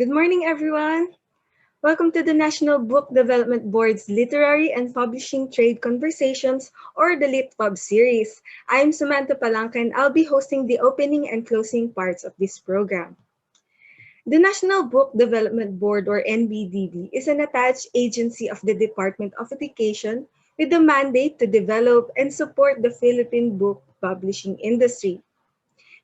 Good morning, everyone. Welcome to the National Book Development Board's Literary and Publishing Trade Conversations, or the LitPub series. I'm Samantha Palanca, and I'll be hosting the opening and closing parts of this program. The National Book Development Board, or NBDB, is an attached agency of the Department of Education with the mandate to develop and support the Philippine book publishing industry.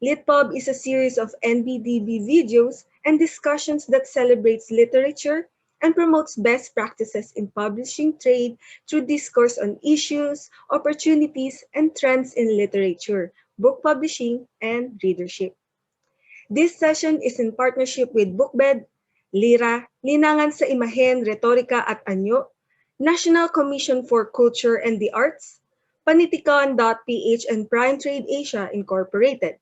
LitPub is a series of NBDB videos and discussions that celebrates literature and promotes best practices in publishing trade through discourse on issues, opportunities, and trends in literature, book publishing, and readership. This session is in partnership with Bookbed, Lira, Linangan sa Imahen, Retorika at Anyo, National Commission for Culture and the Arts, Panitikon.ph, and Prime Trade Asia Incorporated.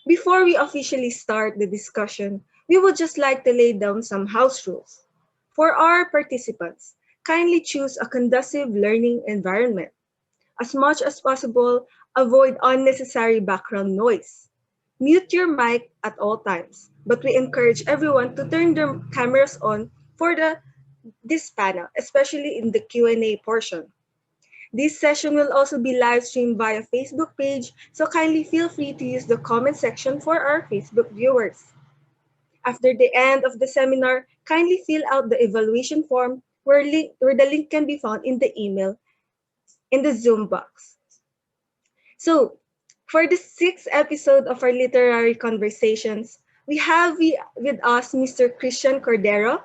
Before we officially start the discussion, we would just like to lay down some house rules. For our participants, kindly choose a conducive learning environment. As much as possible, avoid unnecessary background noise. Mute your mic at all times, but we encourage everyone to turn their cameras on for this panel, especially in the Q&A portion. This session will also be live streamed via Facebook page, so kindly feel free to use the comment section for our Facebook viewers. After the end of the seminar, kindly fill out the evaluation form where the link can be found in the email in the Zoom box. So, for the sixth episode of our literary conversations, we have with us Mr. Kristian Cordero,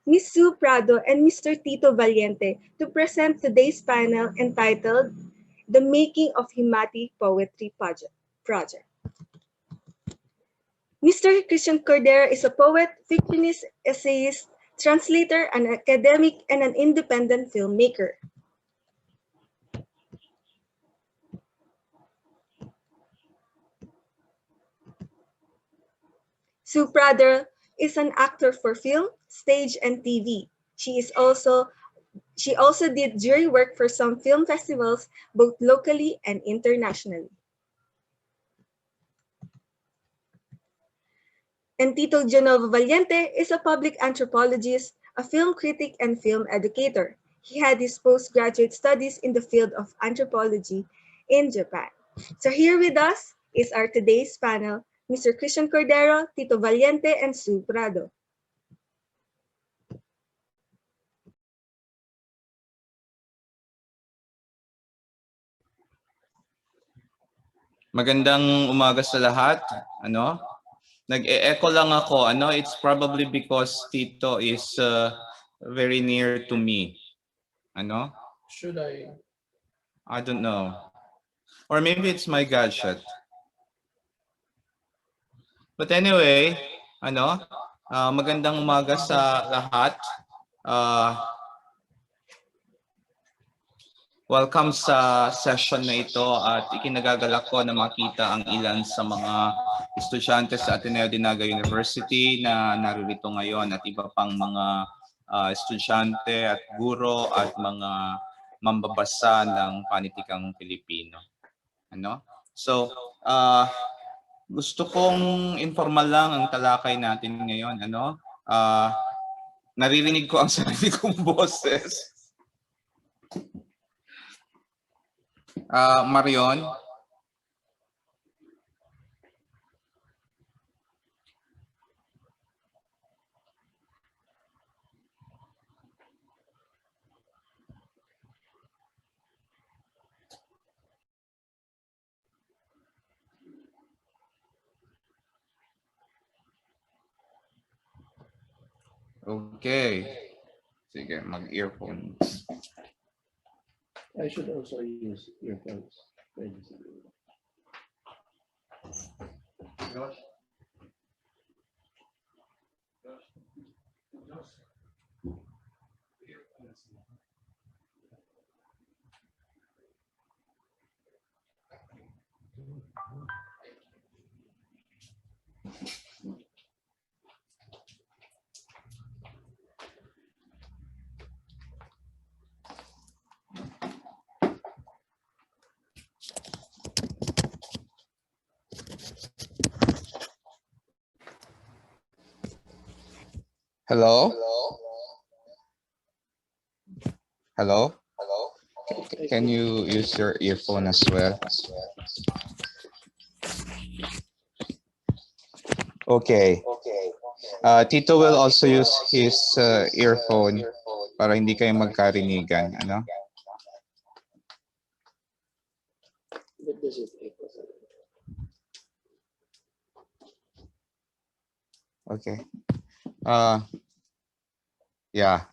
Ms. Sue Prado, and Mr. Tito Valiente to present today's panel entitled The Making of Himati Poetry Project. Mr. Kristian Cordero is a poet, fictionist, essayist, translator, an academic, and an independent filmmaker. Sue Prado is an actor for film, stage, and TV. She also did jury work for some film festivals, both locally and internationally. And Tito Valiente is a public anthropologist, a film critic, and film educator. He had his postgraduate studies in the field of anthropology in Japan. So here with us is our today's panel, Mr. Kristian Cordero, Tito Valiente, and Sue Prado. Magandang umaga sa lahat. Nag-e-echo lang ako. It's probably because Tito is very near to me. Should I? I don't know. Or maybe it's my gadget. But anyway, magandang umaga sa lahat. Welcome sa session na ito at ikinagagalak ko na makita ang ilan sa mga estudyante sa Ateneo de Naga University na naririto ngayon at iba pang mga estudyante at guro at mga mambabasa ng panitikang Pilipino. So, gusto kong informal lang ang talakay natin ngayon. Naririnig ko ang sarili kong boses. Marion. Okay. Sige, mag-earphones. I should also use earphones. Josh. Hello? Hello? Can you use your earphone as well? Okay. Tito will also use his earphone para hindi kayo magkarinigan. Ano? Okay. Yeah.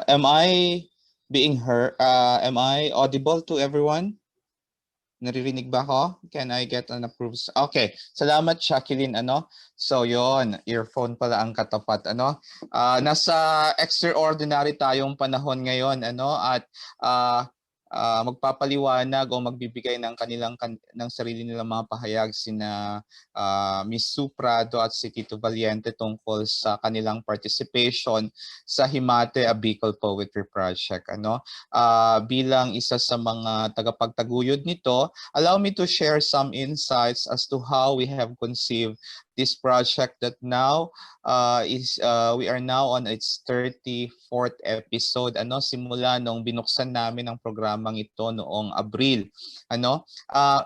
Am I being heard? Am I audible to everyone? Naririnig ba ako? Can I get an approved? Okay. Salamat, Jacqueline. Ano? So, yon, earphone pala ang katapat. Ano? Nasa extraordinary tayong panahon ngayon. Ano? At magpapaliwanag o magbibigay ng ng sarili nilang mga pahayag sina Miss Sue Prado at si Tito Valiente tungkol sa kanilang participation sa Himati Bikol Poetry Project. Ano? Bilang isa sa mga tagapagtaguyod nito, allow me to share some insights as to how we have conceived this project that now we are now on its 34th episode. Ano, simula nung binuksan namin ang programang ito noong Abril. Ano,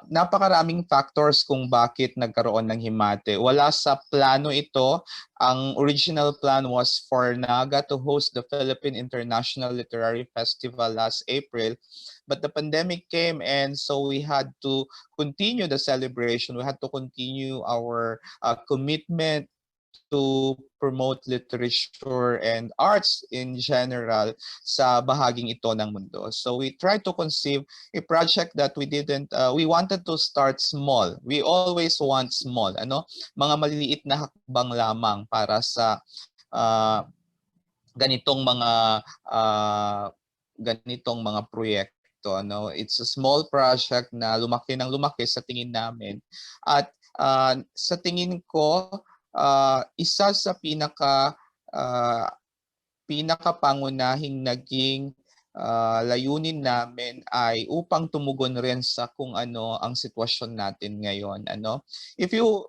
napakaraming factors kung bakit nagkaroon ng Himati. Wala sa plano ito. Ang original plan was for Naga to host the Philippine International Literary Festival last April. But the pandemic came, and so we had to continue the celebration. We had to continue our commitment to promote literature and arts in general sa bahaging ito ng mundo. So we tried to conceive a project that we wanted to start small. We always want small, ano? Mga maliliit na hakbang lamang para sa ganitong mga proyekto. Ano? It's a small project na lumaki ng lumaki sa tingin namin. At sa tingin ko, isa sa pinakapangunahing naging layunin namin ay upang tumugon rin sa kung ano ang sitwasyon natin ngayon. Ano? If you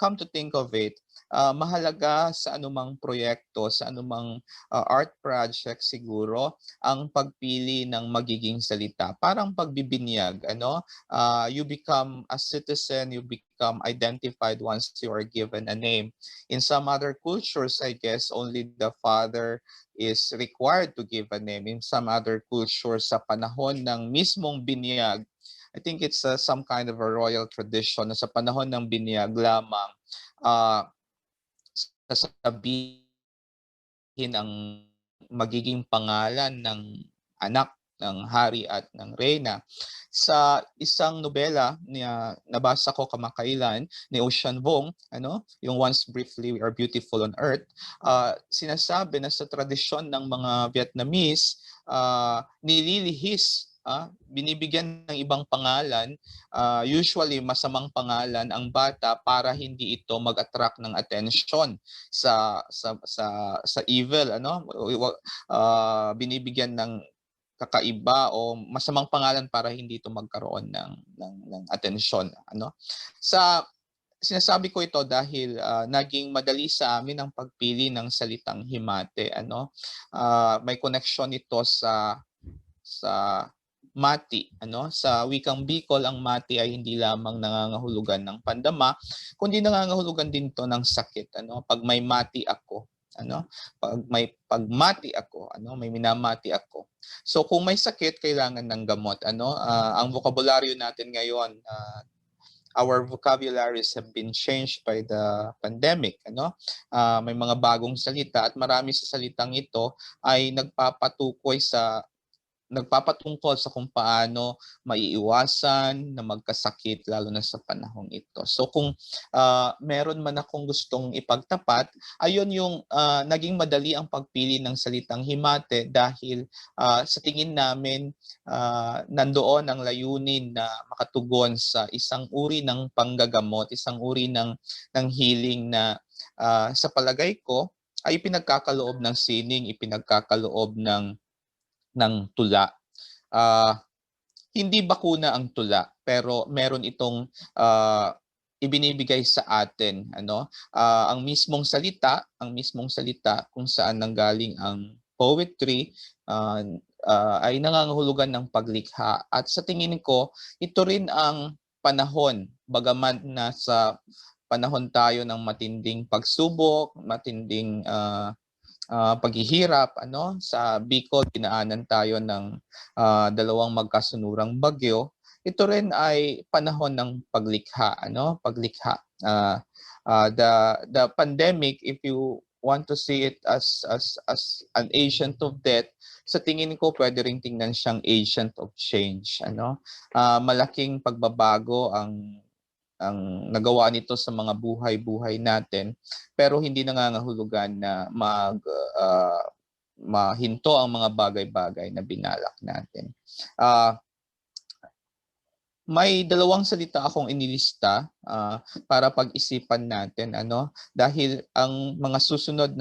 come to think of it, mahalaga sa anumang proyekto, sa anumang art project siguro ang pagpili ng magiging salita. Parang pagbibinyag, ano? You become a citizen, you become identified once you are given a name. In some other cultures, I guess only the father is required to give a name. In some other cultures, sa panahon ng mismong binyag, I think it's some kind of a royal tradition na sa panahon ng binyag lamang sasabihin ang magiging pangalan ng anak ng hari at ng reyna. Sa isang nobela na nabasa ko kamakailan ni Ocean Vuong, ano, yung Once Briefly We Are Beautiful on Earth, sinasabi na sa tradisyon ng mga Vietnamese, nililihis, binibigyan ng ibang pangalan, usually masamang pangalan ang bata para hindi ito mag-attract ng attention sa evil, ano? Binibigyan ng kakaiba o masamang pangalan para hindi ito magkaroon ng atensyon, ano? Sinasabi ko ito dahil naging madali sa amin ang pagpili ng salitang Himati, ano? May connection ito sa mati, ano? Sa wikang Bicol, ang mati ay hindi lamang nangangahulugan ng pandama, kundi nangangahulugan din to ng sakit, ano? Pag may mati ako, ano? Pag pagmati ako, ano? May minamati ako. So kung may sakit, kailangan ng gamot, ano? Ang bokabularyo natin ngayon, our vocabularies have been changed by the pandemic, ano? May mga bagong salita at marami sa salitang ito ay nagpapatungkol sa kung paano maiiwasan na magkasakit lalo na sa panahong ito. So kung meron man akong gustong ipagtapat, ayun yung naging madali ang pagpili ng salitang Himati dahil sa tingin namin nandoon ang layunin na makatugon sa isang uri ng panggagamot, isang uri ng healing na sa palagay ko ay ipinagkakaloob ng sining, ipinagkakaloob ng tula. Hindi bakuna ang tula, pero meron itong ibinibigay sa atin, ano? Ang mismong salita kung saan nanggaling ang poetry ay nangangahulugan ng paglikha. At sa tingin ko, ito rin ang panahon, bagaman nasa panahon tayo ng matinding pagsubok, matinding paghihirap, ano? Sa Bicol dinaanan tayo ng dalawang magkasunurang bagyo. Ito rin ay panahon ng paglikha, ano? Paglikha. The pandemic, if you want to see it as an agent of death, sa tingin ko pwede ring tingnan siyang agent of change, ano? Malaking pagbabago ang nagawa nito sa mga buhay-buhay natin, pero hindi nangangahulugan na mahinto ang mga bagay-bagay na binalak natin. May dalawang salita akong inilista para pag-isipan natin, ano, dahil ang mga susunod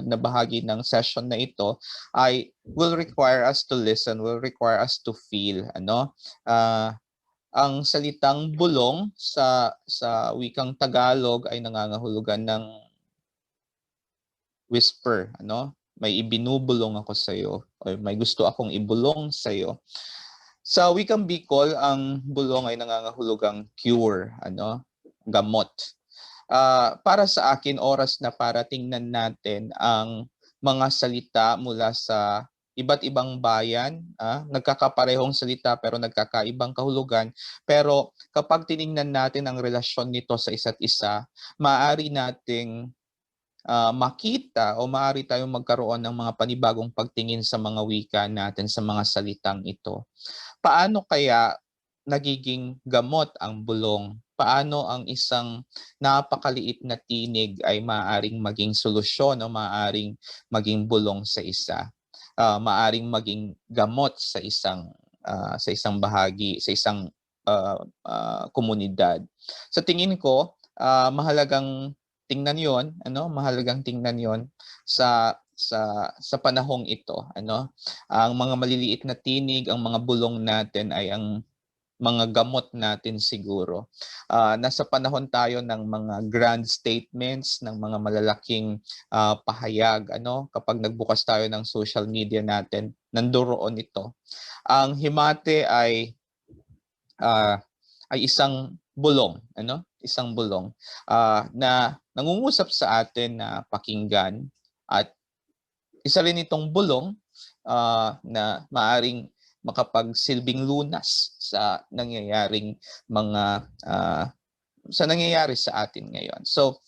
na bahagi ng session na ito ay will require us to listen, will require us to feel, ano. Ang salitang bulong sa wikang Tagalog ay nangangahulugan ng whisper, ano? May ibinubulong ako sa iyo o may gusto akong ibulong sa iyo. Sa wikang Bicol, ang bulong ay nangangahulugang cure, ano? Gamot. Para sa akin, oras na para tingnan natin ang mga salita mula sa iba't ibang bayan, nagkakaparehong salita pero nagkakaibang kahulugan. Pero kapag tiningnan natin ang relasyon nito sa isa't isa, maaari nating makita o maaari tayong magkaroon ng mga panibagong pagtingin sa mga wika natin, sa mga salitang ito. Paano kaya nagiging gamot ang bulong? Paano ang isang napakaliit na tinig ay maaaring maging solusyon o maaaring maging bulong sa isa? Maaaring maging gamot sa isang bahagi, sa isang komunidad. Sa tingin ko, mahalagang tingnan 'yon, ano? Mahalagang tingnan 'yon sa panahong ito, ano? Ang mga maliliit na tinig, ang mga bulong natin ay ang mga gamot natin siguro. Nasa panahon tayo ng mga grand statements, ng mga malalaking pahayag, ano? Kapag nagbukas tayo ng social media natin, nandoon ito. Ang himate ay isang bulong, ano? Isang bulong na nangungusap sa atin na pakinggan, at isa rin itong bulong na maaring makapagsilbing lunas sa nangyayaring sa atin ngayon. So,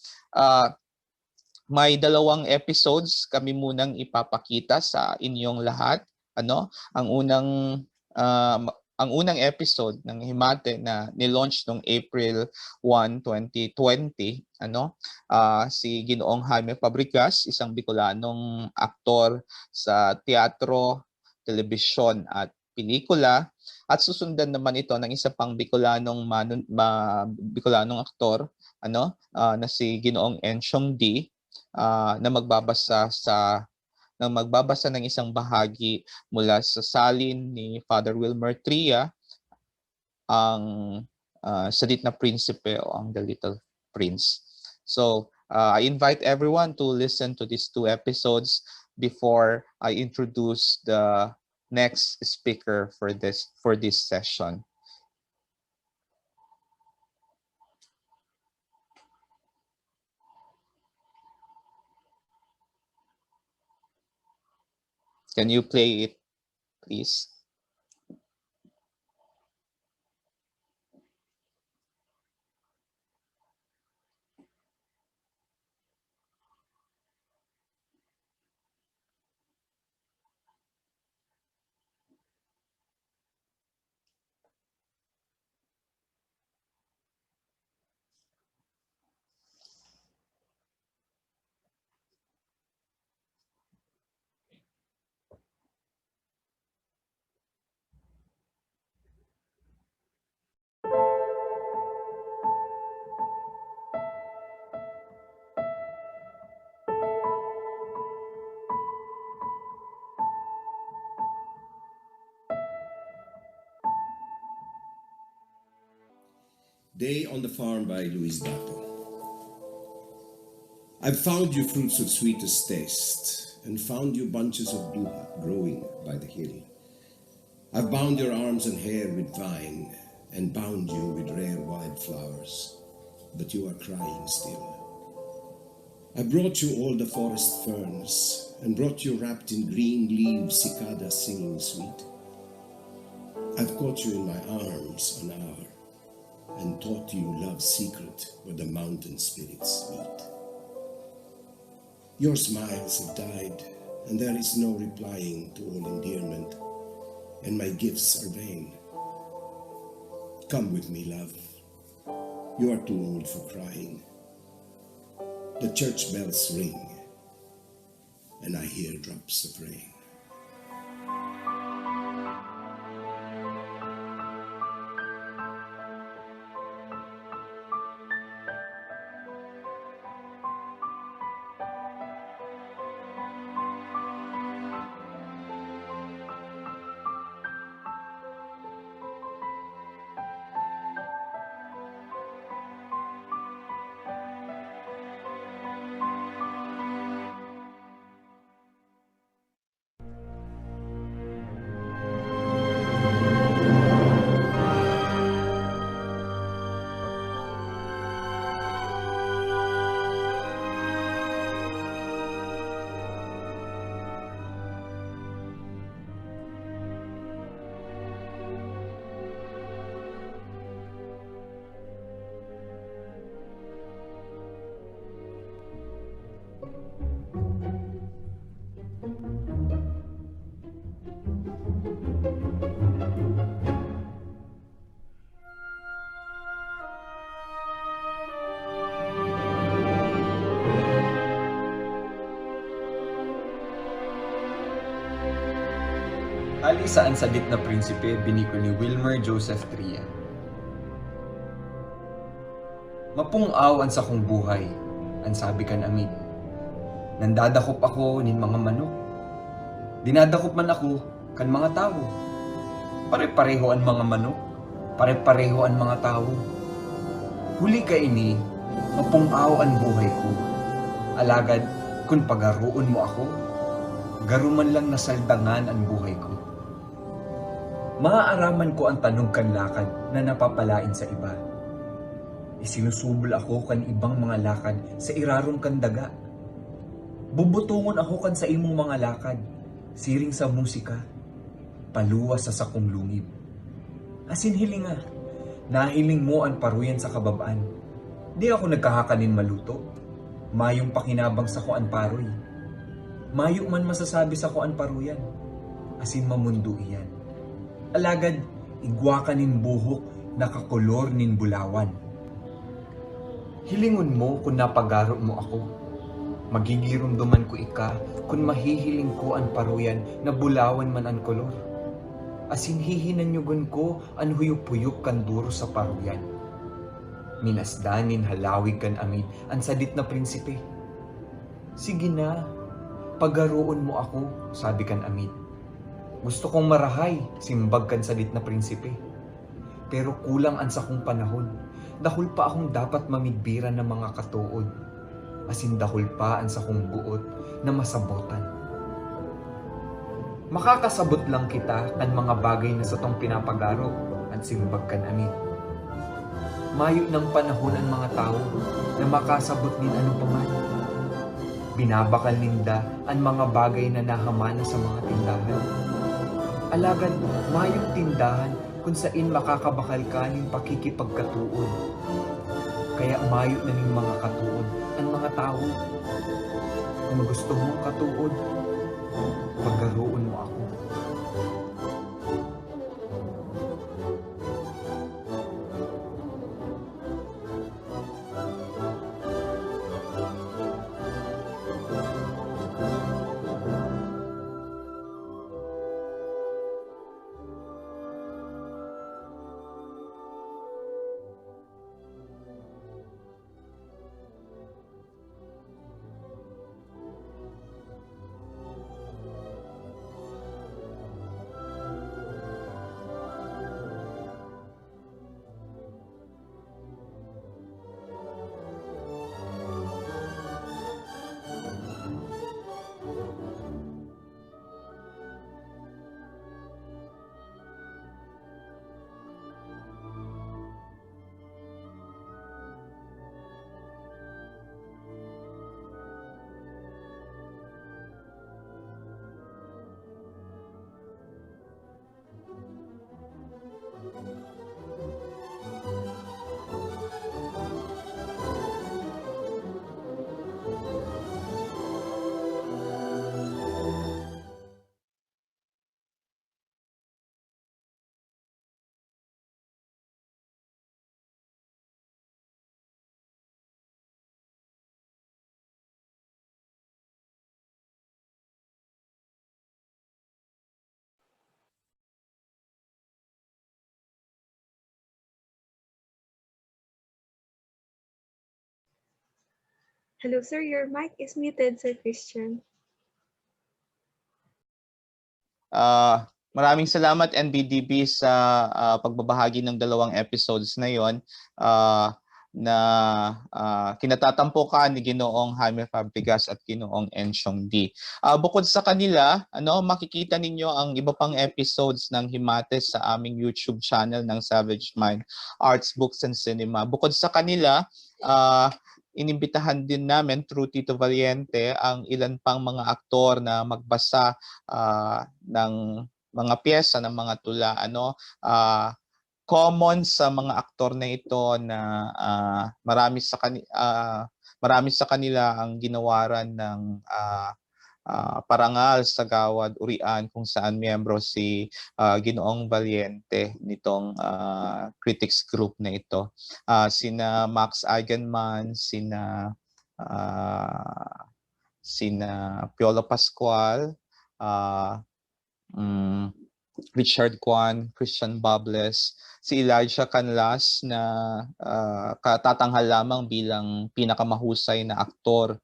may dalawang episodes kami munang ipapakita sa inyong lahat, ano? Ang unang episode ng Himate na nilaunch noong April 1, 2020, ano? Si Ginoong Jaime Fabregas, isang Bicolanong aktor sa teatro, telebisyon at pelikula, at susundan naman ito ng isa pang Bicolanong aktor, ano? Na si Ginoong Enchong D, na magbabasa ng isang bahagi mula sa salin ni Father Wilmer Tria, ang Salit na Prinsipe o ang The Little Prince. So, I invite everyone to listen to these two episodes before I introduce the next speaker for this session. Can you play it, please? Day on the Farm by Luis Dato. I've found you fruits of sweetest taste, and found you bunches of duha growing by the hill. I've bound your arms and hair with vine, and bound you with rare wildflowers, but you are crying still. I brought you all the forest ferns, and brought you wrapped in green leaves, cicadas singing sweet. I've caught you in my arms an hour, and taught you love's secret where the mountain spirits meet. Your smiles have died, and there is no replying to all endearment, and my gifts are vain. Come with me, love. You are too old for crying. The church bells ring, and I hear drops of rain. Ali sa Ansadit na Prinsipe, biniko ni Wilmer Joseph Tria. Mapung-aw an sa kong buhay, an sabi kan amin. Nandadakop ako nin mga manok. Dinadakop man ako kan mga tao. Pare-pareho ang mga manok, pare-pareho ang mga tao. Huli ka ini, mapung-aw ang buhay ko. Alagad, kung pagaroon mo ako, garuman lang nasaldangan ang buhay ko. Maaaraman ko ang tanong kan lakad na napapalain sa iba. Isinusubol ako kan ibang mga lakad sa irarong kan daga. Bubutungon ako kan sa imong mga lakad, siring sa musika, paluwas sa sakong lungib. Asin hilinga, nahiling mo ang paruyan sa kababaan. Di ako nagkahakanin maluto, mayong pakinabang sa ko ang paroy. Mayo man masasabi sa ko ang paruyan, asin mamundo iyan. Alagad, igwa ka nin buhok, nakakolor nin bulawan. Hilingon mo kung napagaro mo ako. Magigirumduman ko ika kung mahihiling ko ang paruyan na bulawan man ang kolor. Asin hihinanyugon ko ang huyup-huyup kan duro sa paruyan. Minasdanin halawig kan amin ang sadit na prinsipe. Sige na, pagaroon mo ako, sabi kan amin. Gusto kong marahay, simbag kan sadit na prinsipe. Pero kulang ang sakong panahon. Dahul pa akong dapat mamidbiran ng mga katuod. Asin dahul pa ang sakong buot na masabotan. Makakasabot lang kita kan mga bagay na sa tong pinapagaro at simbag kan amin. Mayo ng panahon ang mga tao na makasabot nin ano paman. Binabakal ninda ang mga bagay na nahamana sa mga tindahan. Alagad, mayong tindahan kung saan makakabakal ka ng pakikipagkatuon. Kaya mayo na ng mga katuon ang mga tao. Kung gusto mong katuon, paggaroon mo ako. Hello, sir. Your mic is muted, Sir Kristian. Maraming salamat NBDB sa pagbabahagi ng dalawang episodes na yon na kinatatampukan ni Ginoong Jaime Fabregas at Ginoong Enchong D. Bukod sa kanila, makikita ninyo ang iba pang episodes ng Himati sa aming YouTube channel ng Savage Mind Arts, Books and Cinema. Bukod sa kanila, inimbitahan din namin through Tito Valiente ang ilan pang mga aktor na magbasa ng mga piyesa ng mga tula. Common sa mga aktor na ito na marami sa kanila ang ginawaran ng parangal sa gawad urian kung saan miyembro si Ginoong Valiente nitong critics group na ito. Sina Max Eigenman, sina Piolo Pascual, Richard Kwan, Christian Bables, si Elijah Canlas na katatanghal lamang bilang pinakamahusay na aktor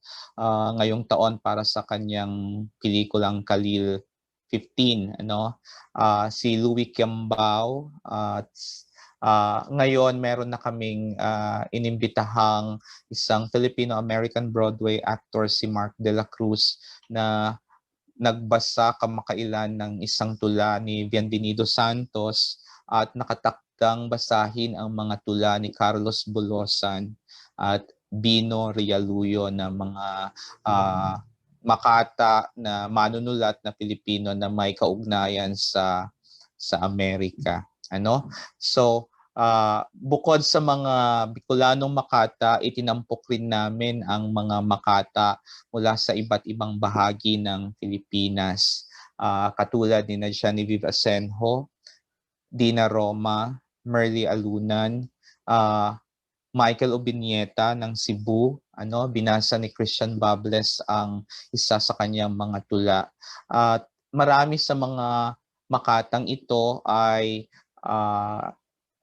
ngayong taon para sa kanyang pelikulang Kalil 15. Si Louis Kiambao at ngayon meron na kaming inimbitahang isang Filipino-American Broadway actor, si Mark De La Cruz, na nagbasa kamakailan ng isang tula ni Bienvenido Santos at nakatakdang basahin ang mga tula ni Carlos Bulosan at Bino Realuyo na mga makata na manunulat na Pilipino na may kaugnayan sa Amerika. So, bukod sa mga Bicolanong makata, itinampok rin namin ang mga makata mula sa iba't ibang bahagi ng Pilipinas. Katulad ni Genevieve Asenjo, Dina Roma, Merly Alunan, Michael Obinieta ng Cebu. Binasa ni Christian Bables ang isa sa kanyang mga tula. At marami sa mga makatang ito ay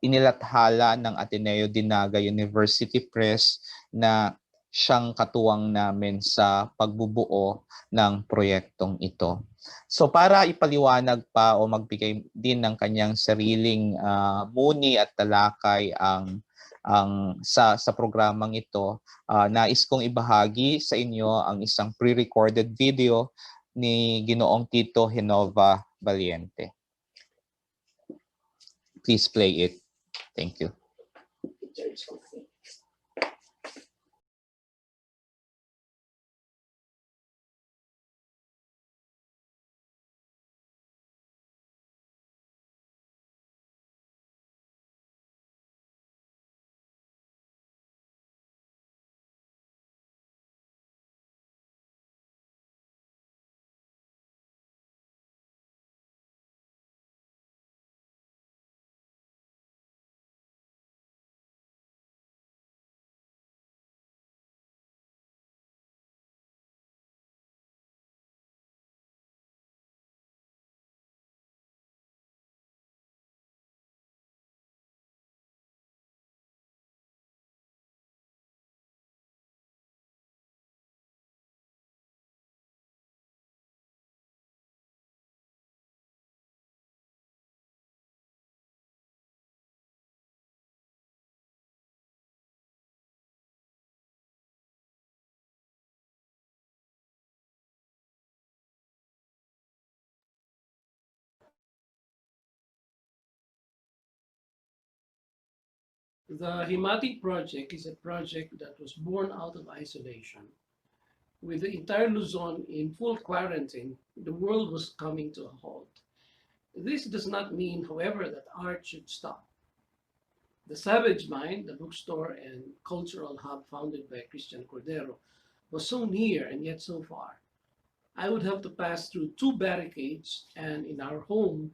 inilathala ng Ateneo de Naga University Press na siyang katuwang namin sa pagbubuo ng proyektong ito. So para ipaliwanag pa o magbigay din ng kanyang sariling muni at talakay sa programang ito, nais kong ibahagi sa inyo ang isang pre-recorded video ni Ginoong Tito Genova Valiente. Please play it. Thank you. The Himati Project is a project that was born out of isolation. With the entire Luzon in full quarantine, the world was coming to a halt. This does not mean, however, that art should stop. The Savage Mind, the bookstore and cultural hub founded by Kristian Cordero, was so near and yet so far. I would have to pass through 2 barricades, and in our home,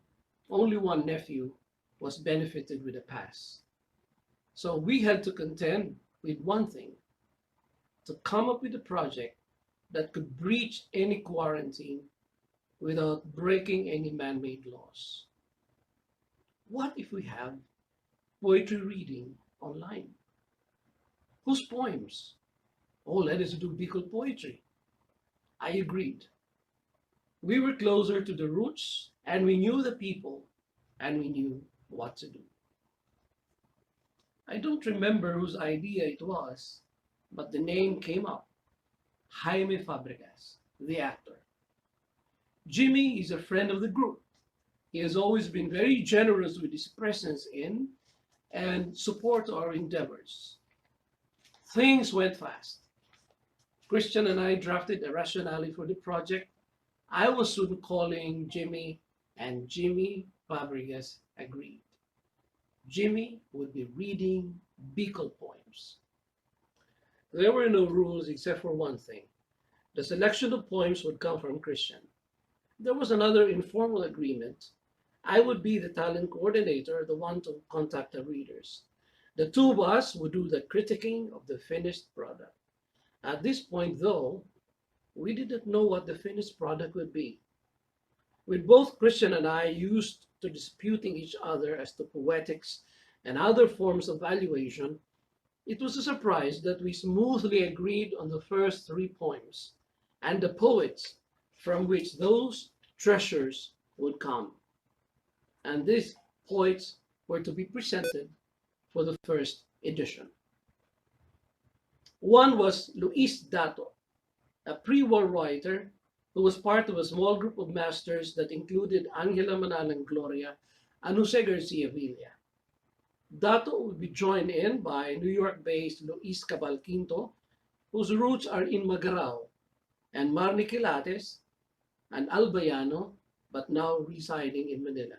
only one nephew was benefited with a pass. So we had to contend with one thing, to come up with a project that could breach any quarantine without breaking any man-made laws. What if we have poetry reading online? Whose poems? oh, let us do Bicol poetry. I agreed. We were closer to the roots, and we knew the people, and we knew what to do. I don't remember whose idea it was, but the name came up. Jaime Fabregas, the actor. Jimmy is a friend of the group. He has always been very generous with his presence in and support our endeavors. Things went fast. Kristian and I drafted a rationale for the project. I was soon calling Jimmy, and Jimmy Fabregas agreed. Jimmy would be reading Bicol poems. There were no rules except for one thing. The selection of poems would come from Kristian. There was another informal agreement. I would be the talent coordinator, the one to contact the readers. The two of us would do the critiquing of the finished product. At this point, though, we didn't know what the finished product would be. With both Kristian and I used to disputing each other as to poetics and other forms of valuation, it was a surprise that we smoothly agreed on the first 3 poems and the poets from which those treasures would come. And these poets were to be presented for the first edition. One was Luis Dato, a pre-war writer who was part of a small group of masters that included Angela Manalang Gloria and Jose Garcia Villa. Dato would be joined in by New York-based Luis Cabal Quinto, whose roots are in Magarao, and Marnie Quilates, an Albayano, but now residing in Manila.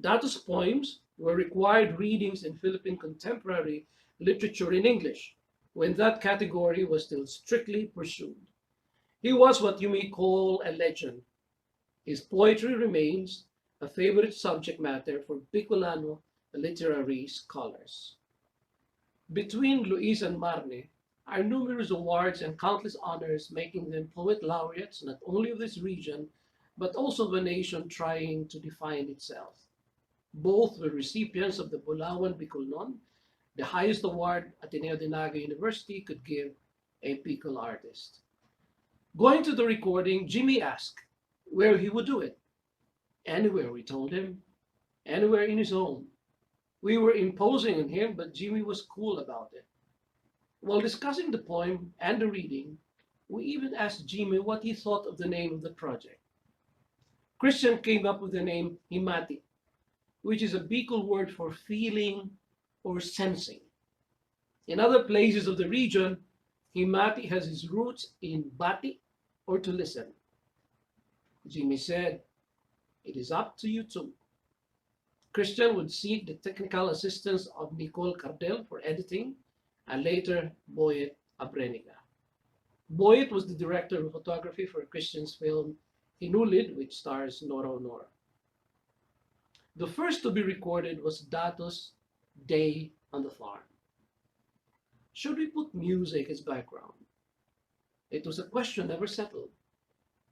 Dato's poems were required readings in Philippine contemporary literature in English, when that category was still strictly pursued. He was what you may call a legend. His poetry remains a favorite subject matter for Bicolano literary scholars. Between Luis and Marne are numerous awards and countless honors, making them poet laureates not only of this region, but also of a nation trying to define itself. Both were recipients of the Bulawan Bicolnon, the highest award Ateneo de Naga University could give a Bicol artist. Going to the recording, Jimmy asked where he would do it. Anywhere, we told him. Anywhere in his home. We were imposing on him, but Jimmy was cool about it. While discussing the poem and the reading, we even asked Jimmy what he thought of the name of the project. Kristian came up with the name Himati, which is a Bicol word for feeling or sensing. In other places of the region, Himati has its roots in bati, or to listen. Jimmy said, "It is up to you two." Kristian would seek the technical assistance of Nicole Cardel for editing, and later Boyet Abreniga. Boyet was the director of photography for Kristian's film Hinulid, which stars Nora Honor. The first to be recorded was Dato's Day on the Farm. Should we put music as background? It was a question never settled.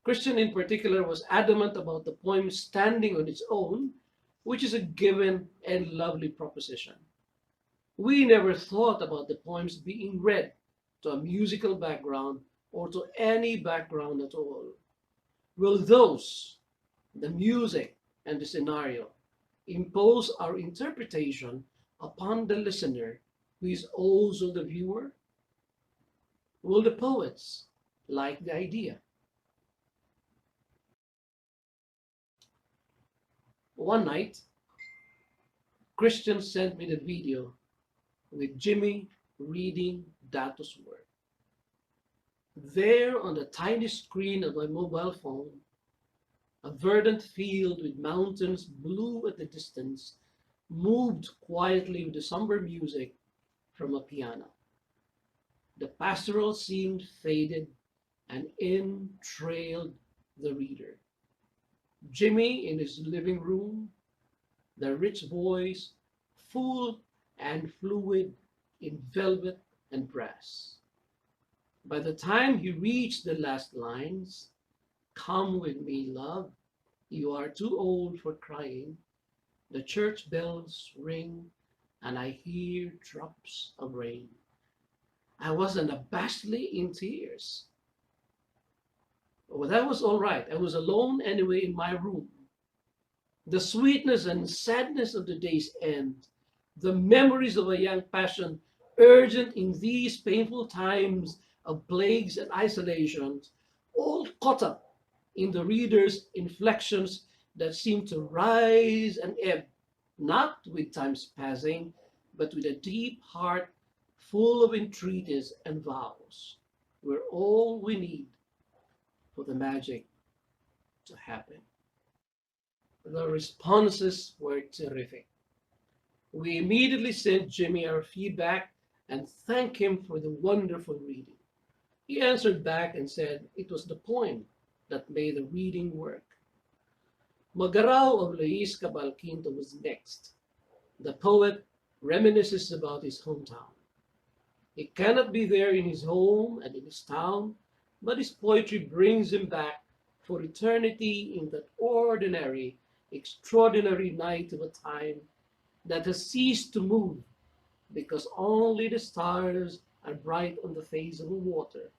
Kristian in particular was adamant about the poem standing on its own, which is a given and lovely proposition. We never thought about the poems being read to a musical background or to any background at all. Will those, the music and the scenario, impose our interpretation upon the listener who is also the viewer? Will the poets like the idea? One night, Kristian sent me the video with Jimmy reading Dato's work. There on the tiny screen of my mobile phone, a verdant field with mountains blue at the distance moved quietly with the somber music from a piano. The pastoral scene faded, and in trailed the reader. Jimmy in his living room, the rich voice, full and fluid in velvet and brass. By the time he reached the last lines, "Come with me, love, you are too old for crying," the church bells ring, and I hear drops of rain. I was unabashedly in tears. Well, that was all right. I was alone anyway in my room. The sweetness and sadness of the day's end, the memories of a young passion urgent in these painful times of plagues and isolations, all caught up in the reader's inflections that seem to rise and ebb, not with time's passing, but with a deep heart full of entreaties and vows. We're all we need for the magic to happen. The responses were terrific. We immediately sent Jimmy our feedback and thanked him for the wonderful reading. He answered back and said it was the poem that made the reading work. Magaraw of Luis Cabal Quinto was next. The poet reminisces about his hometown. He cannot be there in his home and in his town, but his poetry brings him back for eternity in that ordinary, extraordinary night of a time that has ceased to move because only the stars are bright on the face of the water,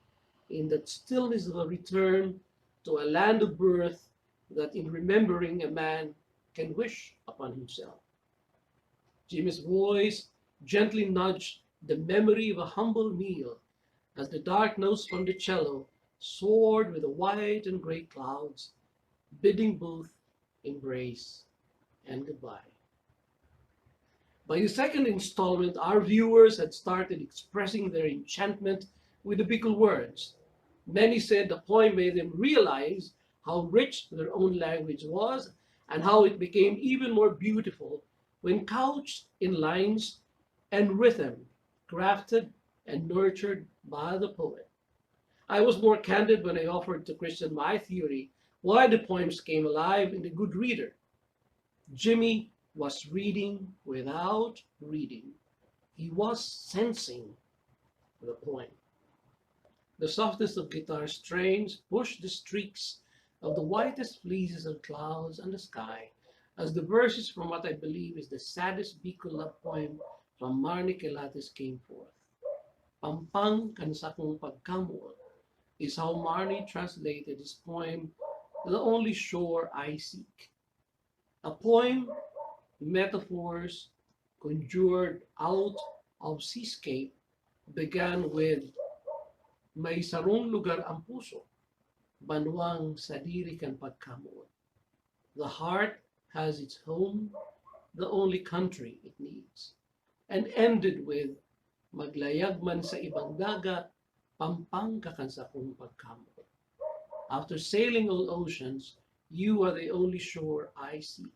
in that stillness of a return to a land of birth that in remembering a man can wish upon himself. Jimmy's voice gently nudged the memory of a humble meal as the dark notes from the cello soared with the white and gray clouds, bidding both embrace and goodbye. By the second installment, our viewers had started expressing their enchantment with the Bicol words. Many said the poem made them realize how rich their own language was and how it became even more beautiful when couched in lines and rhythm, crafted and nurtured by the poet. I was more candid when I offered to Kristian my theory why the poems came alive in the good reader. Jimmy was reading without reading. He was sensing the poem. The softest of guitar strains pushed the streaks of the whitest fleeces of clouds and the sky as the verses from what I believe is the saddest Bicol love poem from Marnie Quelates came forth. Pampang kan sa kong pagkamuot is how Marnie translated his poem, The Only Shore I Seek. A poem, metaphors conjured out of seascape began with may sarong lugar ang puso, banwang sa diri kan pagkamuot. The heart has its home, the only country it needs, and ended with maglayag man sa ibang dagat, pampang kakan sa kong pagkamuot. After sailing all oceans, you are the only shore I seek.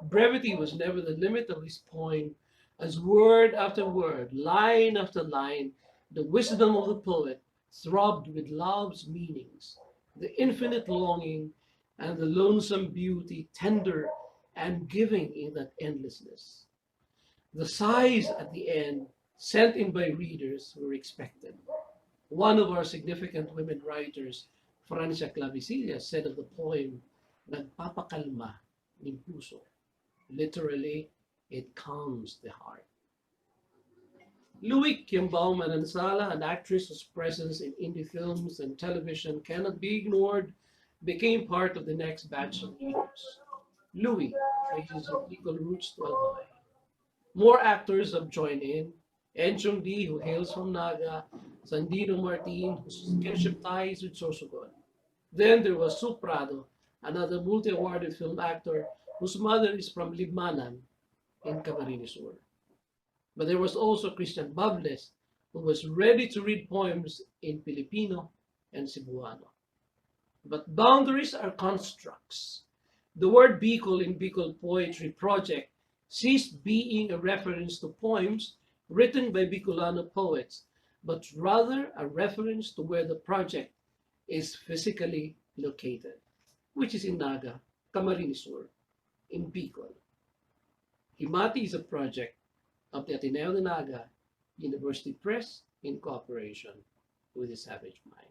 Brevity was never the limit of his poem, as word after word, line after line, the wisdom of the poet throbbed with love's meanings, the infinite longing and the lonesome beauty, tender and giving in that endlessness. The sighs at the end, sent in by readers, were expected. One of our significant women writers, Francia Clavicilla, said of the poem, nagpapakalma ng puso. Literally, it calms the heart. Louis Kiambao Manansala, an actress whose presence in indie films and television cannot be ignored, became part of the next batch of readers. Louis traces her Bicol roots to Albay. More actors have joined in. Enchong D, who hails from Naga, Sandino Martin, whose kinship ties with Sorsogon. Then there was Prado, another multi-awarded film actor whose mother is from Libmanan in Camarines Sur. But there was also Kristian who was ready to read poems in Filipino and Cebuano. But boundaries are constructs. The word Bicol in Bicol Poetry Project ceased being a reference to poems written by Bicolano poets, but rather a reference to where the project is physically located, which is in Naga, Camarines Sur, in Bicol. Himati is a project of the Ateneo de Naga University Press in cooperation with the Savage Mind.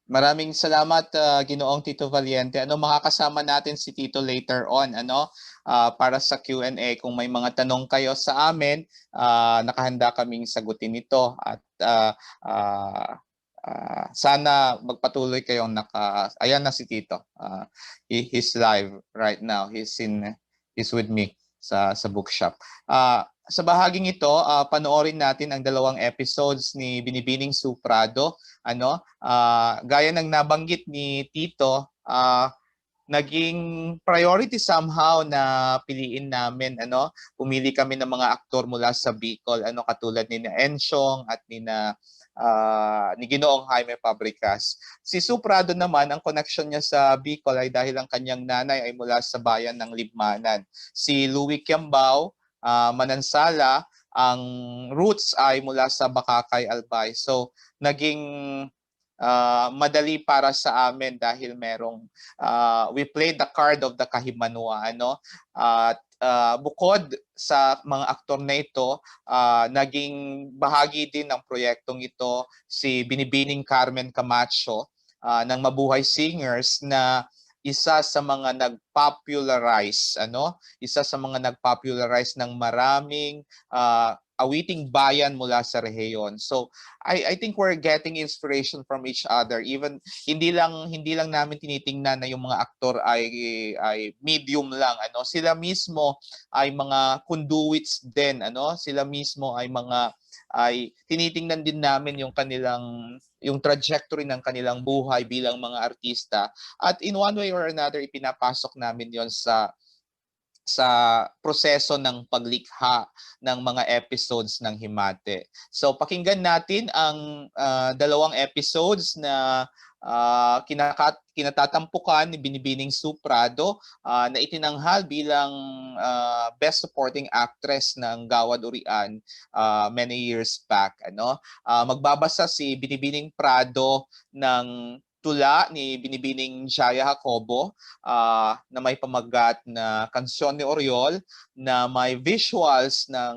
Maraming salamat, Ginoong Tito Valiente. Makakasama natin si Tito later on, para sa Q&A. Kung may mga tanong kayo sa amin, nakahanda kaming sagutin ito at sana magpatuloy kayong ayan na si Tito. He's live right now. He's with me sa bookshop. Sa bahaging ito, panoorin natin ang 2 episodes ni Binibining Prado. Gaya ng nabanggit ni Tito, naging priority somehow na piliin namin, pumili kami ng mga aktor mula sa Bicol, katulad ni Ensyong at ni Ginoong Jaime Pabricas. Si Prado naman, ang connection niya sa Bicol ay dahil ang kanyang nanay ay mula sa bayan ng Libmanan. Si Louis Kiambao, Manansala, ang roots ay mula sa Bakakay, Albay. So, naging madali para sa amin dahil we played the card of the Kahimanwa, at bukod sa mga aktor na ito, naging bahagi din ng proyektong ito si Binibining Carmen Camacho ng Mabuhay Singers, na isa sa mga nag-popularize ng maraming awiting bayan mula sa rehiyon. So I think we're getting inspiration from each other. Even hindi lang namin tinitingnan na yung mga aktor ay medium lang, sila mismo ay mga conduits din, sila mismo ay tinitingnan din namin yung trajectory ng kanilang buhay bilang mga artista, at in one way or another ipinapasok namin yon sa proseso ng paglikha ng mga episodes ng Himati. So pakinggan natin ang 2 episodes na kinatatampukan ni Binibining Prado, na itinanghal bilang Best Supporting Actress ng Gawad Urian many years back. Magbabasa si Binibining Prado ng tula ni Binibining Jaya Jacobo, na may pamagat na Kansyon ni Oriol, na may visuals na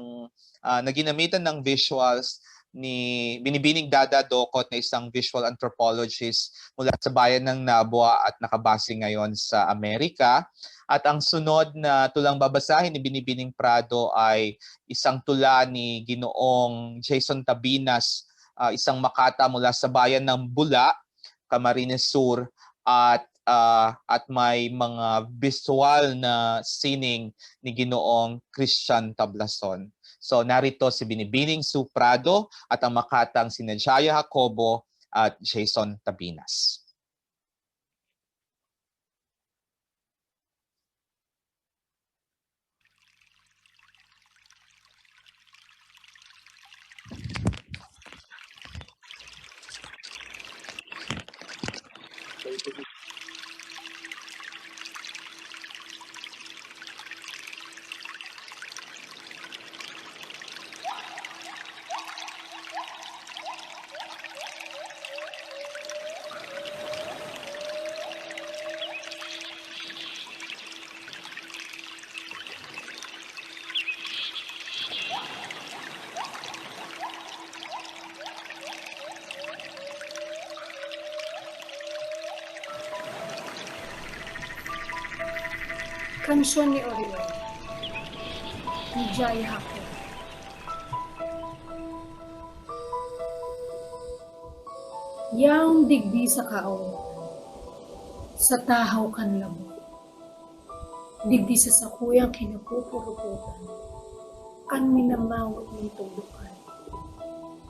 ginamitan ng visuals ni Binibining Dada Dokot, na isang visual anthropologist mula sa bayan ng Nabua at nakabase ngayon sa Amerika. At ang sunod na tulang babasahin ni Binibining Prado ay isang tula ni Ginoong Jason Tabinas, isang makata mula sa bayan ng Bula, Camarines Sur, at may mga visual na sining ni Ginoong Kristian Tablason. So narito si Binibining Prado at ang makatang sina Jaya Jacobo at Jason Tabinas. Kansyon ni Oriol ni Jaya Jacobo. Yaong digdi sa kaon, sa tahaw kan labo, digdi sa sakuyang kinapupuruputan, ang minamawat ng tulukan,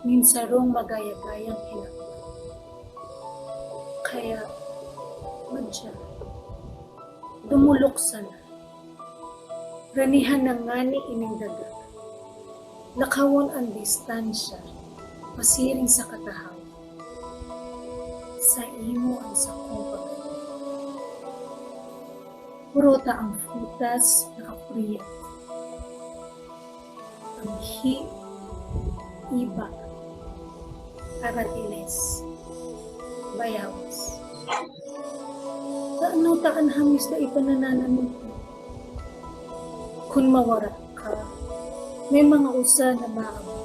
minsarong magaya-gayang hinakot. Kaya, madya, dumulok sana. Ranihan na nga ni ining dagat. Nakawon ang distansya, pasiring sa katahaw. Sa imo ang sakong pagkain. Purota ang frutas nakakuriyat. Ang iba, aratiles, bayawas. Taanaw taan hamis na ipanananamutan. Kung mawara ka, may mga usa na maabot.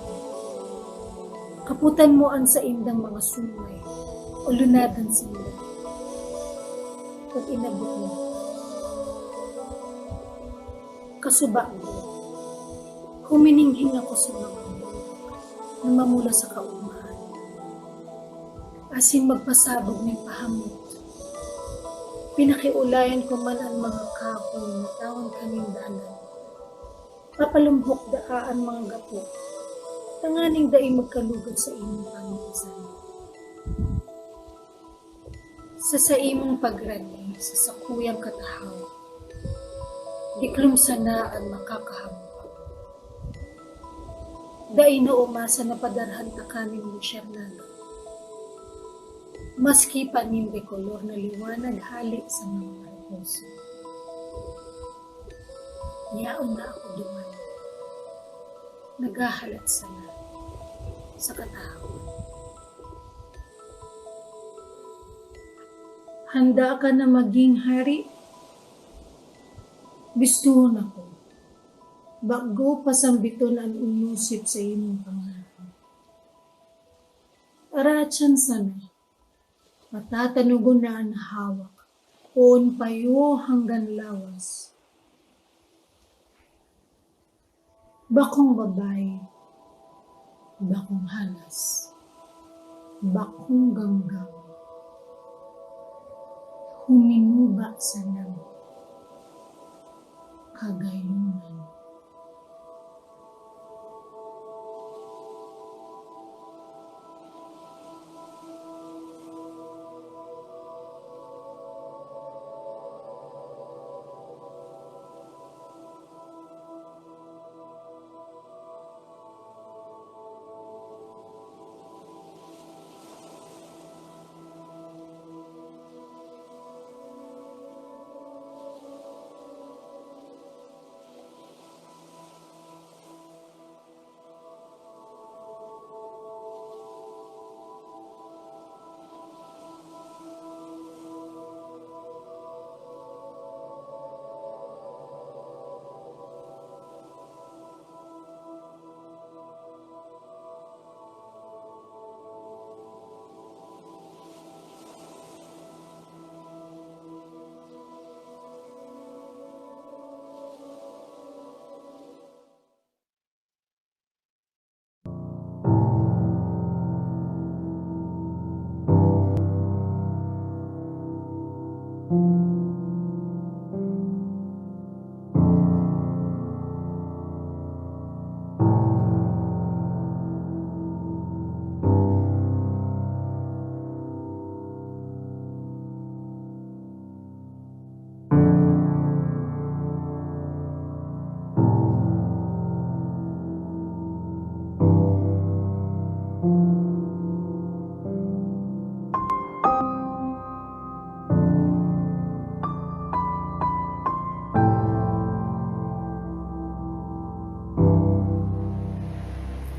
Kaputan mo ang sa indang mga sungay o lunatan sila. Pag inabot mo, kasuba mo, humininghing ako sa mga na mamula sa kaumahan. Asin magpasabog ng pahamot. Pinakiulayan ko man ang mga kahoy na tawang kanindanan. Papalumbok daan mga gapo. Tanganing dai magkalugod sa imong pangisan. Sa imong pagrani, sa sakuyang katahaw, diklum sana ang makakahampa. Dai na umasa na padarhan ta kanin mo siyarnaga. Maski panin de kolor na liwanag halik sa mga mariposo. Yaon na ako duman. Nagahalat sana sa katahon. Handa ka na maging hari? Bistuhon ako. Bago pasambiton ang unusip sa imong pangalan. Aratsan sana. Matatanugon na ang hawak. Oon payo hanggang lawas. Bakong babae, bakong halas, bakong ganggang, huminuba sa nang kagayunan.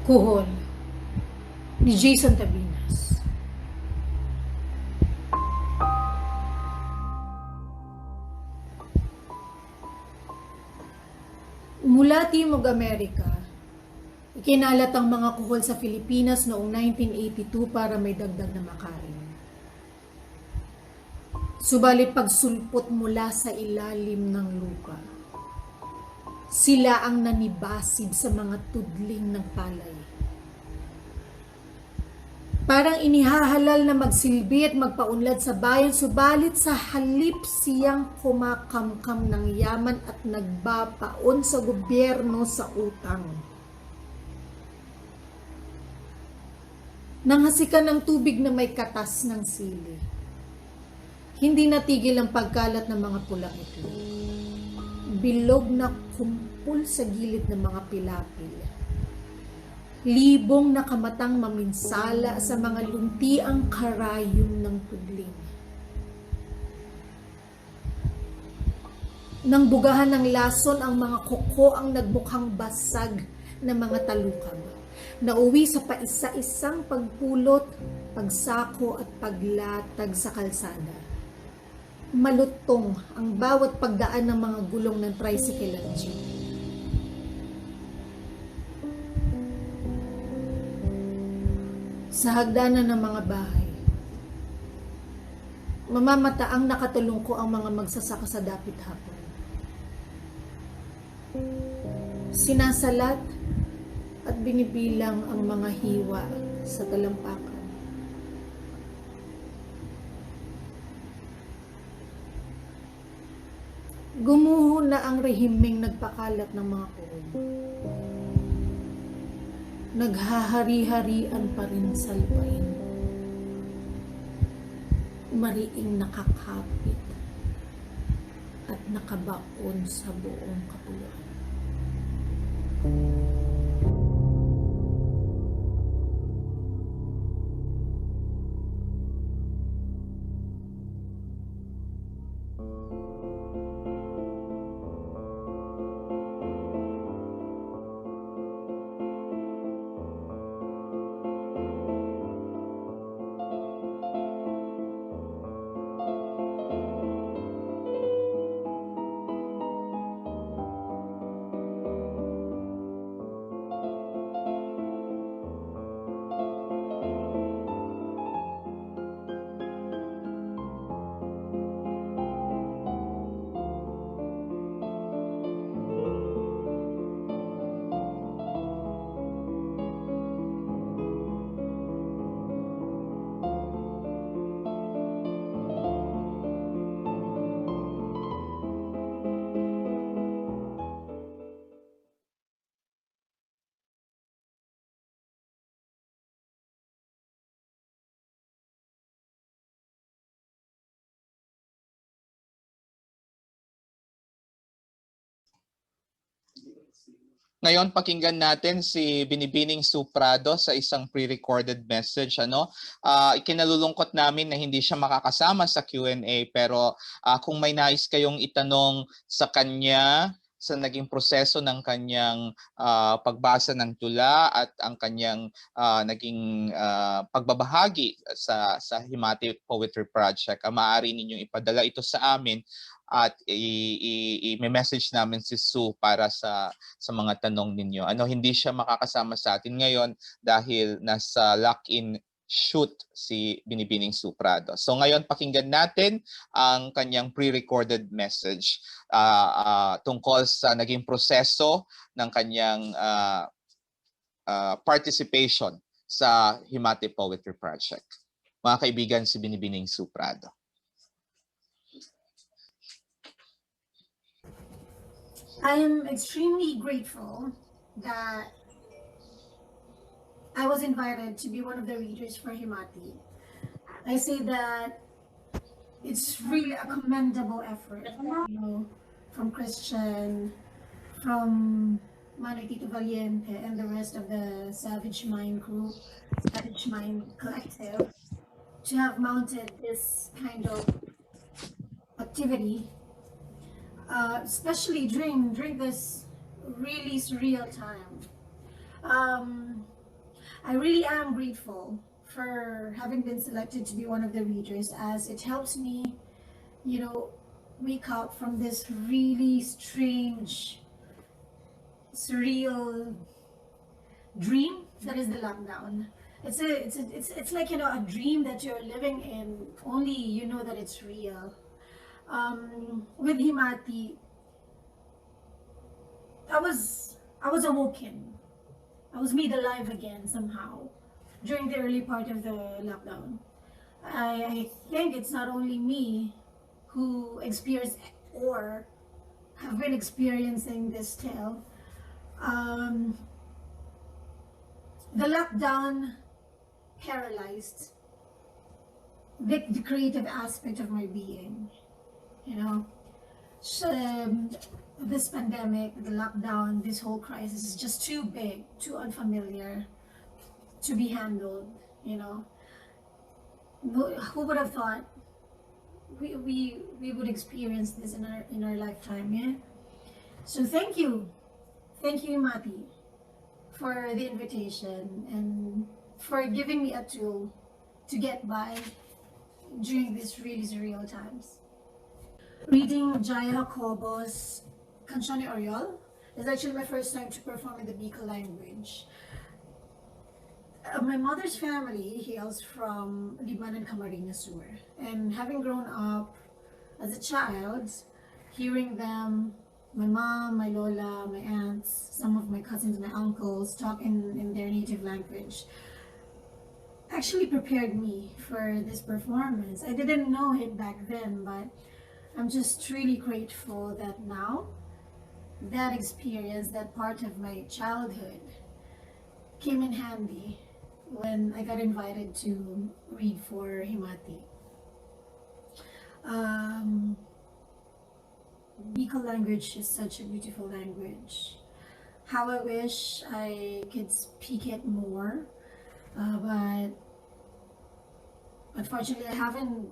Kuhol ni Jason Tabinas. Mula Timog Amerika, ikinalat ang mga kuhol sa Pilipinas noong 1982 para may dagdag na makain. Subalit pagsulpot mula sa ilalim ng lupa, sila ang nanibasib sa mga tudling ng palay. Parang inihahalal na magsilbi at magpaunlad sa bayan, subalit sa halip siyang kumakamkam ng yaman at nagbapaon sa gobyerno sa utang. Nanghasikan ng tubig na may katas ng sili. Hindi natigil ang pagkalat ng mga pulang ito. Bilog na kumpul sa gilid ng mga pilapil. Libong nakamatang maminsala sa mga luntiang karayom ng tudling. Nang bugahan ng lason ang mga kuko ang nagmukhang basag na mga talukab. Nauwi sa paisa-isang pagpulot, pagsako at paglatag sa kalsada. Malutong ang bawat pagdaan ng mga gulong ng tricycle at jeep. Sa hagdanan ng mga bahay, mamamataang nakatulong ko ang mga magsasaka sa dapit hapon. Sinasalat at binibilang ang mga hiwa sa talampakan. Gumuho na ang rehimeng nagpakalat ng mga kuwin. Naghahari-harian pa rin sa lupain. Mariing nakakapit at nakabaon sa buong kapuluan. Ngayon, pakinggan natin si Binibining Prado sa isang pre-recorded message. Ikinalulungkot namin na hindi siya makakasama sa Q&A, pero kung may nais kayong itanong sa kanya, sa naging proseso ng kanyang pagbasa ng tula at ang kanyang naging pagbabahagi sa Himati Poetry Project, maaari ninyong ipadala ito sa amin at i-message namin si Sue para sa mga tanong ninyo. Hindi siya makakasama sa atin ngayon dahil nasa lock-in shoot si Binibining Prado. So ngayon pakinggan natin ang kanyang pre-recorded message tungkol sa naging proseso ng kanyang participation sa Himati Poetry Project. Mga kaibigan, si Binibining Prado. I am extremely grateful that I was invited to be one of the readers for Himati. I say that it's really a commendable effort, from Kristian, from Tito Valiente, and the rest of the Savage Mind group, Savage Mind Collective, to have mounted this kind of activity. Especially during this really surreal time. I really am grateful for having been selected to be one of the readers, as it helps me, wake up from this really strange, surreal dream that is the lockdown. It's like a dream that you're living in, only you know that it's real. With Himati, I was awoken. I was made alive again somehow during the early part of the lockdown. I think it's not only me who experienced or have been experiencing this tale. The lockdown paralyzed the creative aspect of my being. So this pandemic, the lockdown, this whole crisis is just too big, too unfamiliar to be handled. Who would have thought we would experience this in our lifetime? Yeah. So thank you, Himati, for the invitation and for giving me a tool to get by during these really surreal times. Reading Jaya Jacobo's Canción Oriol is actually my first time to perform in the Bicol language. My mother's family hails from Liban and Camarines Sur. And having grown up as a child, hearing them, my mom, my lola, my aunts, some of my cousins, my uncles talk in their native language, actually prepared me for this performance. I didn't know it back then, but I'm just really grateful that now that experience, that part of my childhood, came in handy when I got invited to read for Himati. Bicol language is such a beautiful language. How I wish I could speak it more, but unfortunately I haven't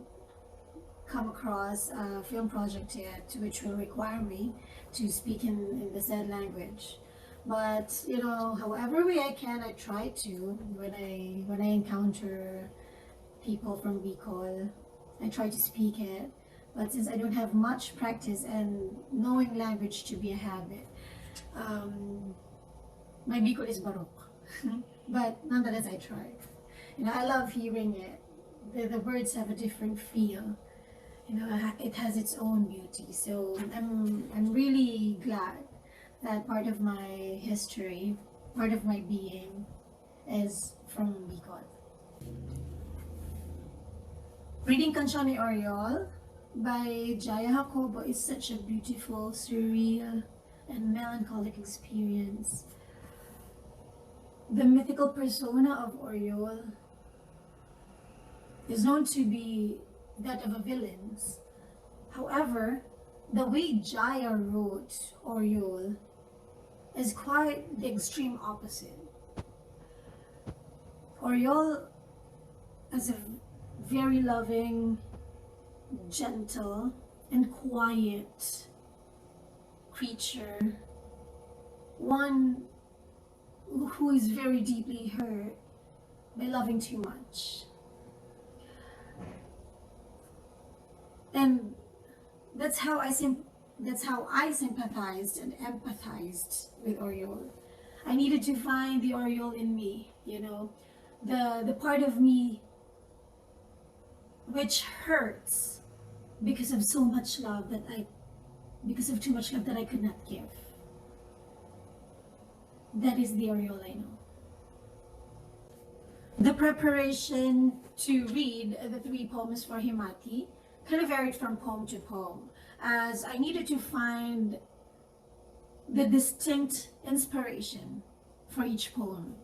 come across a film project yet which will require me to speak in the said language. But you know, however way I can, I try to. When I encounter people from Bicol, I try to speak it. But since I don't have much practice and knowing language to be a habit, my Bicol is Baroque. But nonetheless, I try. You know, I love hearing it. The words have a different feel. You know, it has its own beauty. So I'm really glad that part of my history, part of my being, is from Bicol. Reading Canción ni Oriol by Jaya Jacobo is such a beautiful, surreal, and melancholic experience. The mythical persona of Oriol is known to be that of a villain. However, the way Jaya wrote Oriol is quite the extreme opposite. Oriol is a very loving, gentle, and quiet creature, one who is very deeply hurt by loving too much. And that's how I sympathized and empathized with Oriol. I needed to find the Oriol in me, you know, the part of me which hurts because of so much love because of too much love that I could not give. That is the Oriol I know. The preparation to read the 3 poems for Himati kind of varied from poem to poem, as I needed to find the distinct inspiration for each poem.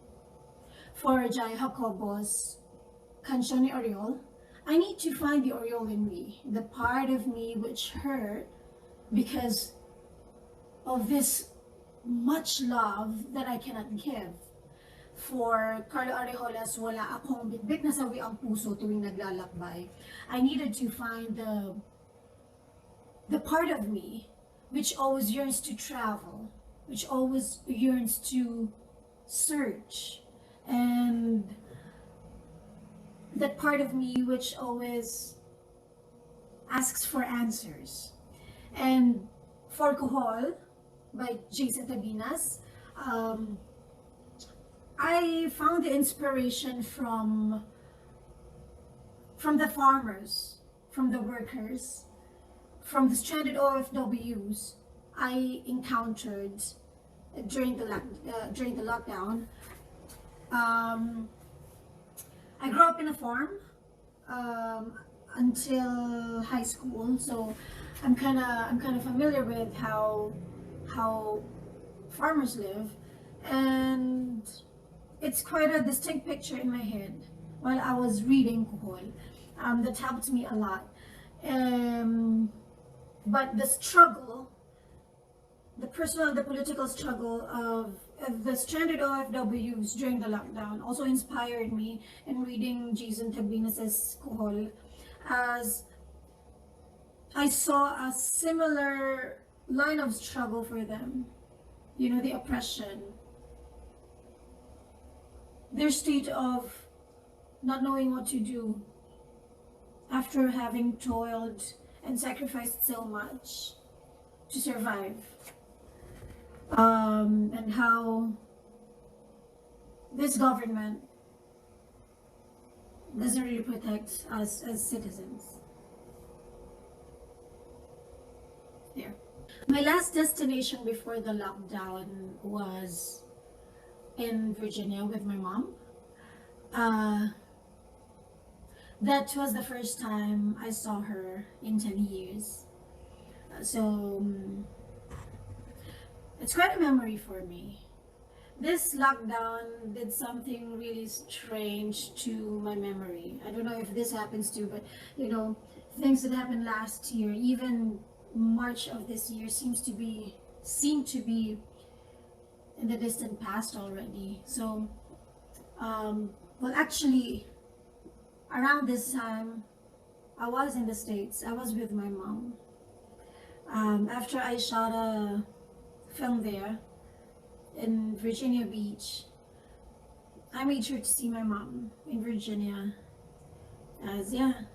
For Jaya Jacobo's Canción ni Oriol, I need to find the Oriol in me, the part of me which hurt because of this much love that I cannot give. For Carlo Arejola's Wala Akong Bitbit na Sawi Ang Puso Tuwing Naglalakbay, I needed to find the part of me which always yearns to travel, which always yearns to search, and that part of me which always asks for answers. And for Kohol by Jason Tabinas, I found the inspiration from the farmers, from the workers, from the stranded OFWs I encountered during the lockdown. I grew up in a farm until high school, so I'm kind of familiar with how farmers live, and it's quite a distinct picture in my head while I was reading Kuhol. That helped me a lot. But the struggle, the personal, the political struggle of the stranded OFWs during the lockdown also inspired me in reading Jason Tabinas' Kuhol, as I saw a similar line of struggle for them. You know, the oppression, their state of not knowing what to do after having toiled and sacrificed so much to survive, and how this government doesn't really protect us as citizens. There. My last destination before the lockdown was in Virginia with my mom. That was the first time I saw her in 10 years. So it's quite a memory for me. This lockdown did something really strange to my memory. I don't know if this happens too, but things that happened last year, even March of this year, seemed to be in the distant past already. So, well, actually, around this time, I was in the States. I was with my mom. After I shot a film there in Virginia Beach, I made sure to see my mom in Virginia. As a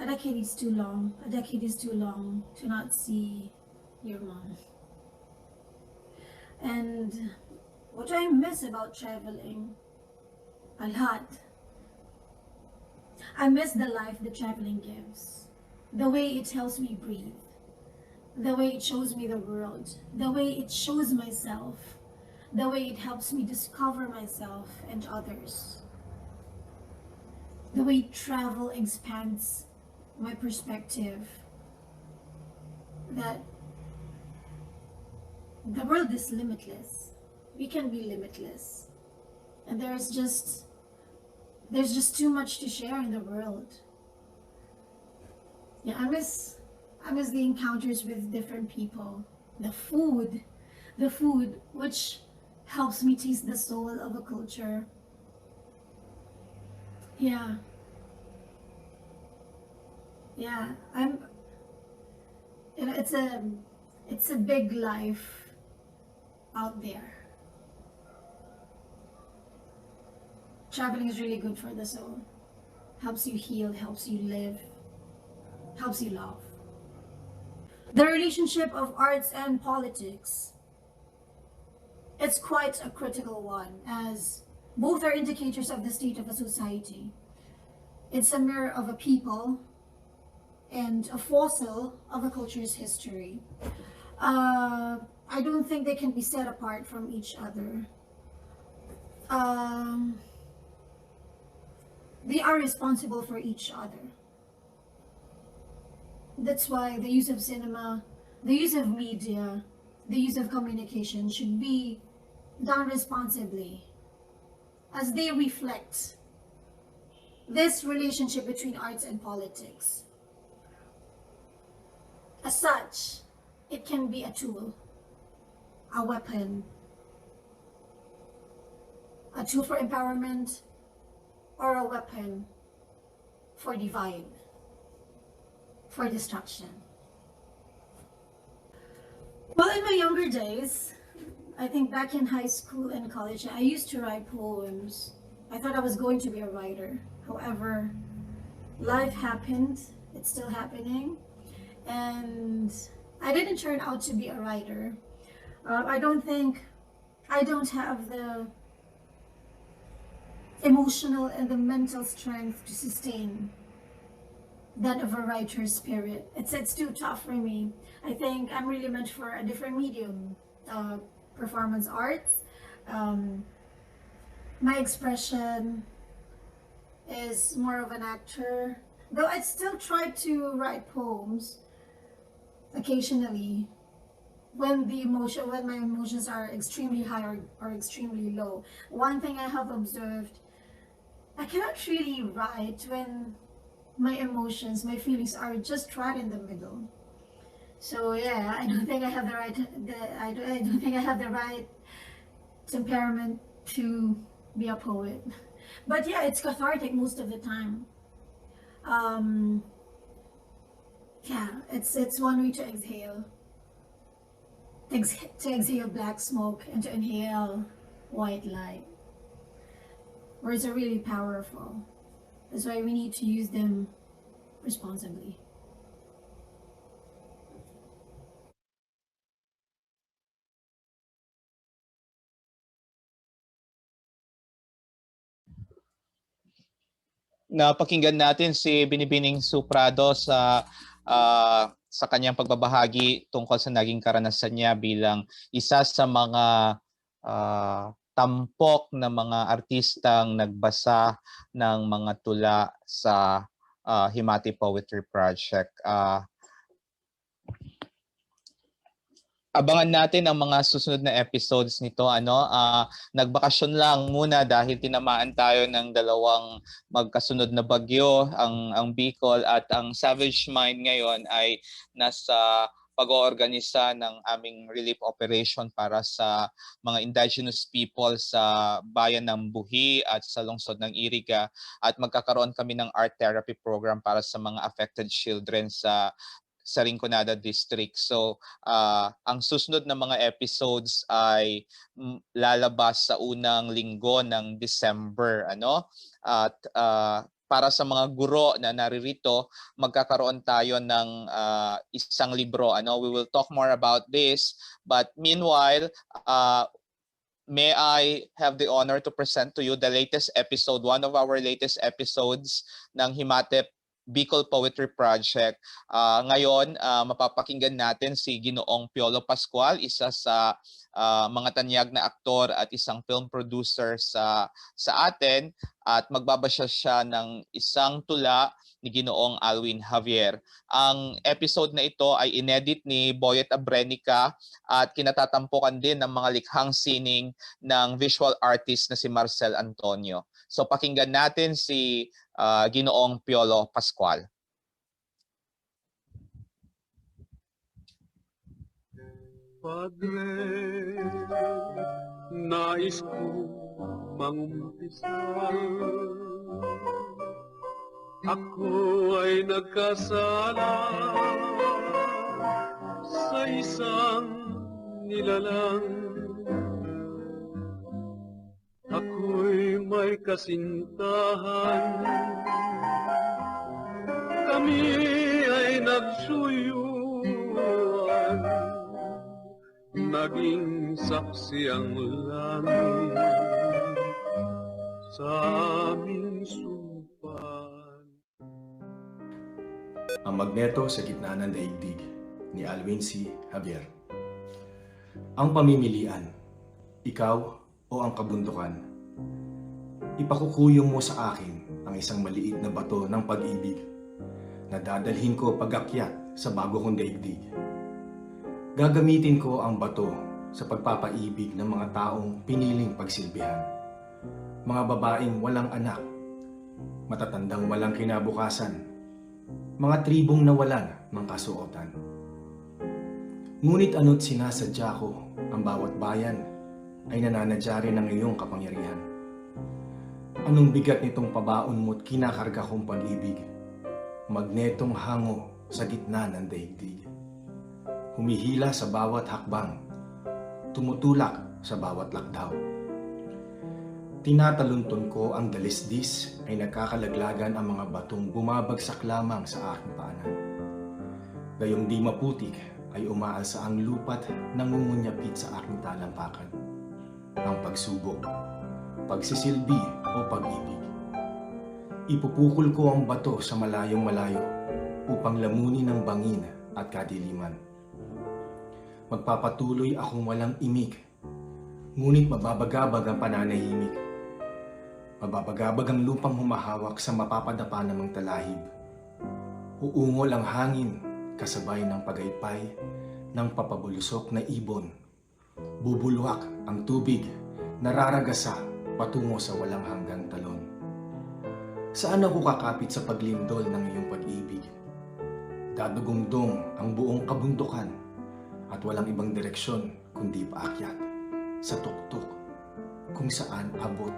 decade is too long. A decade is too long to not see your mom. And what I miss about traveling a lot, I miss the life that traveling gives. The way it helps me breathe. The way it shows me the world. The way it shows myself. The way it helps me discover myself and others. The way travel expands my perspective. That the world is limitless. We can be limitless. And there's just too much to share in the world. Yeah, I miss the encounters with different people. The food which helps me taste the soul of a culture. Yeah, it's a big life out there. Traveling is really good for the soul. Helps you heal, helps you live, helps you love. The relationship of arts and politics, it's quite a critical one, as both are indicators of the state of a society. It's a mirror of a people and a fossil of a culture's history. I don't think they can be set apart from each other. They are responsible for each other. That's why the use of cinema, the use of media, the use of communication should be done responsibly, as they reflect this relationship between arts and politics. As such, it can be a tool, a weapon, a tool for empowerment, or a weapon for divide, for destruction. Well, in my younger days, I think back in high school and college, I used to write poems. I thought I was going to be a writer. However, life happened. It's still happening. And I didn't turn out to be a writer. I don't have the emotional and the mental strength to sustain that of a writer's spirit. It's too tough for me. I think I'm really meant for a different medium, performance arts. My expression is more of an actor, though I still try to write poems occasionally when my emotions are extremely high or extremely low. One thing I have observed, I cannot really write when my emotions, my feelings are just right in the middle. So yeah, I don't think I have I don't think I have the right temperament to be a poet. But yeah, it's cathartic most of the time. Yeah, it's one way to exhale. To exhale black smoke and to inhale white light. Words are really powerful. That's why we need to use them responsibly. napakinggan natin si Binibining Prado sa kanyang pagbabahagi tungkol sa naging karanasan niya bilang isa sa mga tampok na mga artistang nagbasa ng mga tula sa Himati Poetry Project. Abangan natin ang mga susunod na episodes nito. Nagbakasyon lang muna dahil tinamaan tayo ng dalawang magkasunod na bagyo, ang Bicol at ang Savage Mind ngayon ay nasa pag-oorganisa ng aming relief operation para sa mga indigenous people sa bayan ng Buhi at sa lungsod ng Iriga, at magkakaroon kami ng art therapy program para sa mga affected children sa Rinconada District. So, ang susunod na mga episodes ay lalabas sa unang linggo ng December. At para sa mga guro na naririto, magkakaroon tayo ng isang libro. We will talk more about this. But meanwhile, may I have the honor to present to you the latest episode, one of our latest episodes ng Himati Bikol Poetry Project. Ngayon, mapapakinggan natin si Ginoong Piolo Pascual, isa sa mga tanyag na aktor at isang film producer sa atin, at magbabasa siya ng isang tula ni Ginoong Alwin Javier. Ang episode na ito ay inedit ni Boyet Abrenica at kinatatampukan din ng mga likhang sining ng visual artist na si Marcel Antonio. So pakinggan natin si Ginoong Piolo Pascual. Padre, nais ko mangumpisal. Ako ay nagkasala sa isang nilalang. Ako'y may kasintahan, kami ay nagsuyuan, naging saksi ang langit sa aming supan. Ang magneto sa gitna ng daigdig ni Alwin C. Javier. Ang pamimilian, ikaw o ang kabundukan. Ipakukuyong mo sa akin ang isang maliit na bato ng pag-ibig na dadalhin ko pag-akyat sa bago kong daigdig. Gagamitin ko ang bato sa pagpapaibig ng mga taong piniling pagsilbihan. Mga babaeng walang anak, matatandang walang kinabukasan, mga tribong nawalan ng kasuotan. Ngunit ano't sinasadya ko, ang bawat bayan ay nananadya rin ng iyong kapangyarihan. Anong bigat nitong pabaon mo't kinakarga kong pag-ibig, magnetong hango sa gitna ng daigdig. Humihila sa bawat hakbang, tumutulak sa bawat lakdaw. Tinatalunton ko ang dalisdis ay nagkakalaglagan ang mga batong bumabagsak lamang sa aking paanan. Gayong di maputik ay umaalsa ang lupa't nangungunyapit sa aking talampakan. Ang pagsubok, pagsisilbi o pag-ibig. Ipupukol ko ang bato sa malayong malayo upang lamunin ng bangin at kadiliman. Magpapatuloy akong walang imik, ngunit mababagabag ang pananahimik. Mababagabag ang lupang humahawak sa mapapadapa namang talahib. Uungol ang hangin kasabay ng pagaypay ng papabulusok na ibon. Bubulwak ang tubig, nararagasa patungo sa walang hanggang talon. Saan ako kakapit sa paglindol ng iyong pag-ibig? Dadugungdong ang buong kabundukan at walang ibang direksyon kundi paakyat sa tuktok kung saan abot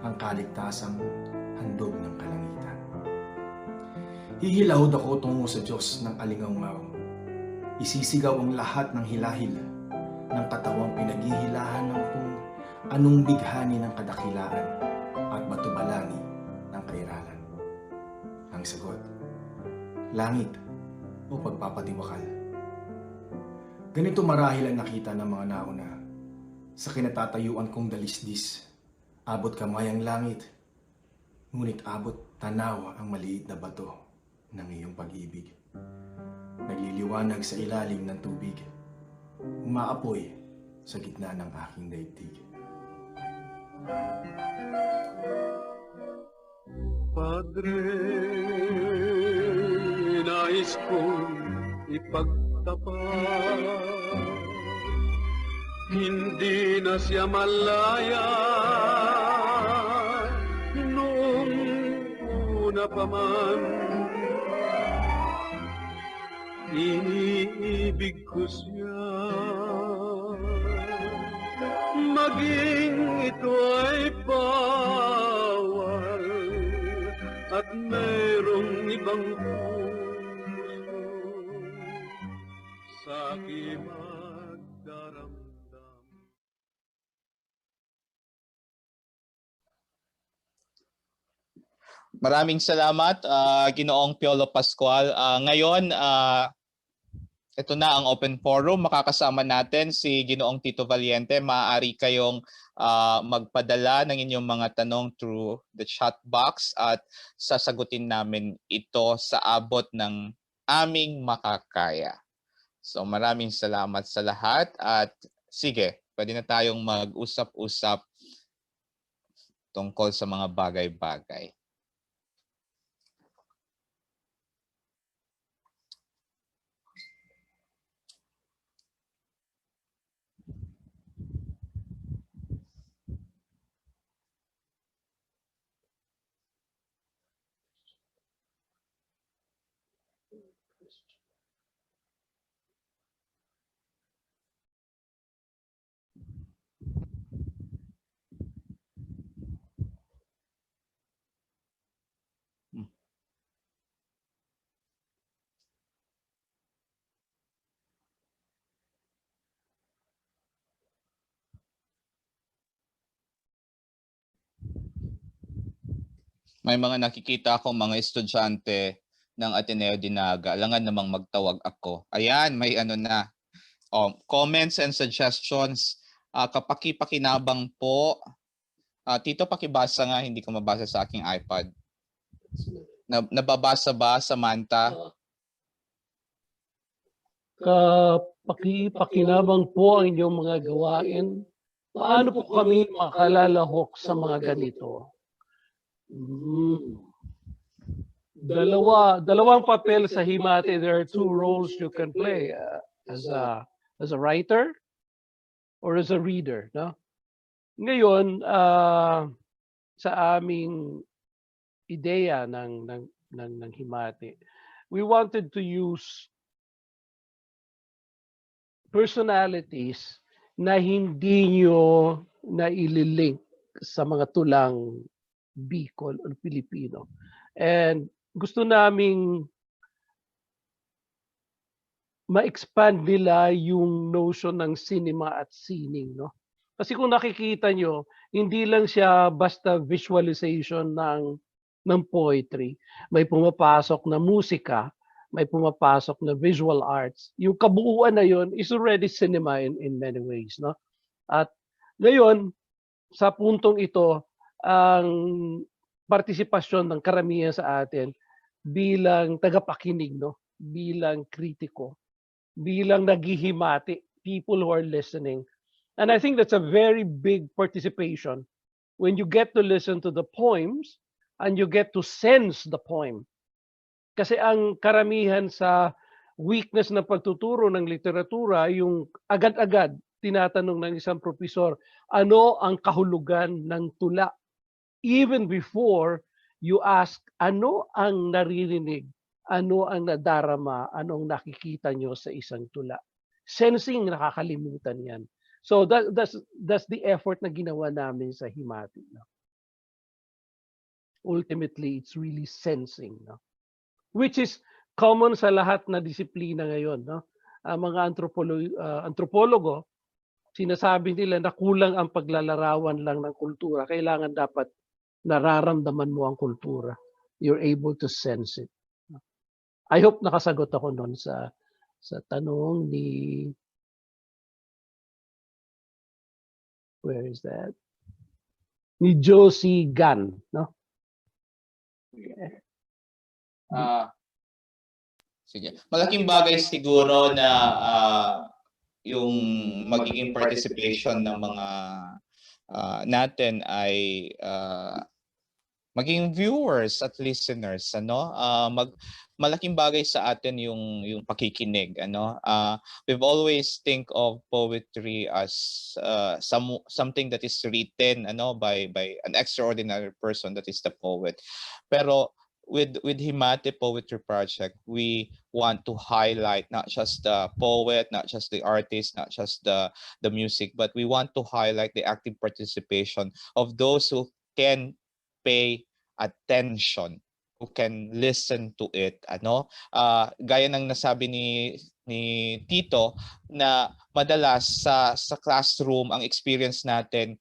ang kaligtasang handog ng kalangitan. Hihilahod ako tungo sa Diyos ng alingaungaw. Isisigaw ang lahat ng hilahil ng katawang pinaghihilahan ng kung anong bighani ng kadakilaan at batubalani ng kairalan. Ang sagot, langit o pagpapatiwakal. Ganito marahil ang nakita ng mga nauna sa kinatatayuan kong dalisdis. Abot kamay ang langit, Ngunit abot tanawa ang maliit na bato ng iyong pag-ibig. Nagliliwanag sa ilalim ng tubig. Umaapoy sa gitna ng aking daigdig. Padre, nais kong ipagtapat, hindi na siya malaya noong una pa man. Iniibig ko siya, maging ito ay bawal at mayroong ibang puso sa aking magdaramdam. Maraming salamat, Ginoong Piolo Pascual. Ngayon, ito na ang open forum. Makakasama natin si Ginoong Tito Valiente. Maaari kayong magpadala ng inyong mga tanong through the chat box at sasagutin namin ito sa abot ng aming makakaya. So maraming salamat sa lahat at sige, pwede na tayong mag-usap-usap tungkol sa mga bagay-bagay. May mga nakikita akong mga estudyante ng Ateneo Dinaga. Alangan namang magtawag ako. Ayan, may ano na. Comments and suggestions. Kapaki-pakinabang po. Tito, pakibasa nga. Hindi ko mabasa sa aking iPad. Nababasa ba, Samantha? Kapaki-pakinabang po ang inyong mga gawain. Paano po kami makalalahok sa mga ganito? Dalawang papel sa Himati. There are two roles you can play, as a writer or as a reader, no? Ngayon, sa aming ideya ng Himati, we wanted to use personalities na hindi nyo na ililink sa mga tulang Bicol o Pilipino. And gusto naming ma-expand nila yung notion ng cinema at sining, no? Kasi kung nakikita nyo, hindi lang siya basta visualization ng poetry. May pumapasok na musika, may pumapasok na visual arts. Yung kabuuan na yun is already cinema in many ways, no? At ngayon, sa puntong ito, ang partisipasyon ng karamihan sa atin bilang tagapakinig, no? Bilang kritiko, bilang naghihimati, people who are listening. And I think that's a very big participation when you get to listen to the poems and you get to sense the poem. Kasi ang karamihan sa weakness ng pagtuturo ng literatura, yung agad-agad tinatanong ng isang profesor, ano ang kahulugan ng tula? Even before you ask, ano ang naririnig, ano ang nadarama, anong nakikita nyo sa isang tula. Sensing, nakakalimutan yan. So that's the effort na ginawa namin sa Himati. No? Ultimately, it's really sensing, no? Which is common sa lahat na disiplina ngayon. No? Mga antropologo, sinasabi nila na kulang ang paglalarawan lang ng kultura. Kailangan dapat nararamdaman mo ang kultura. You're able to sense it. I hope nakasagot ako noon sa tanong ni, where is that? Ni Josie Gan, no? Sige. Malaking bagay siguro na yung magiging participation ng mga natin ay maging viewers at listeners, ano, malaking bagay sa atin yung pakikinig, ano. We've always think of poetry as something that is written, ano, by an extraordinary person, that is the poet. Pero with Himati Poetry Project, we want to highlight not just the poet, not just the artist, not just the music, but we want to highlight the active participation of those who can pay attention, who can listen to it, ano. Gaya ng nasabi ni Tito, na madalas sa classroom ang experience natin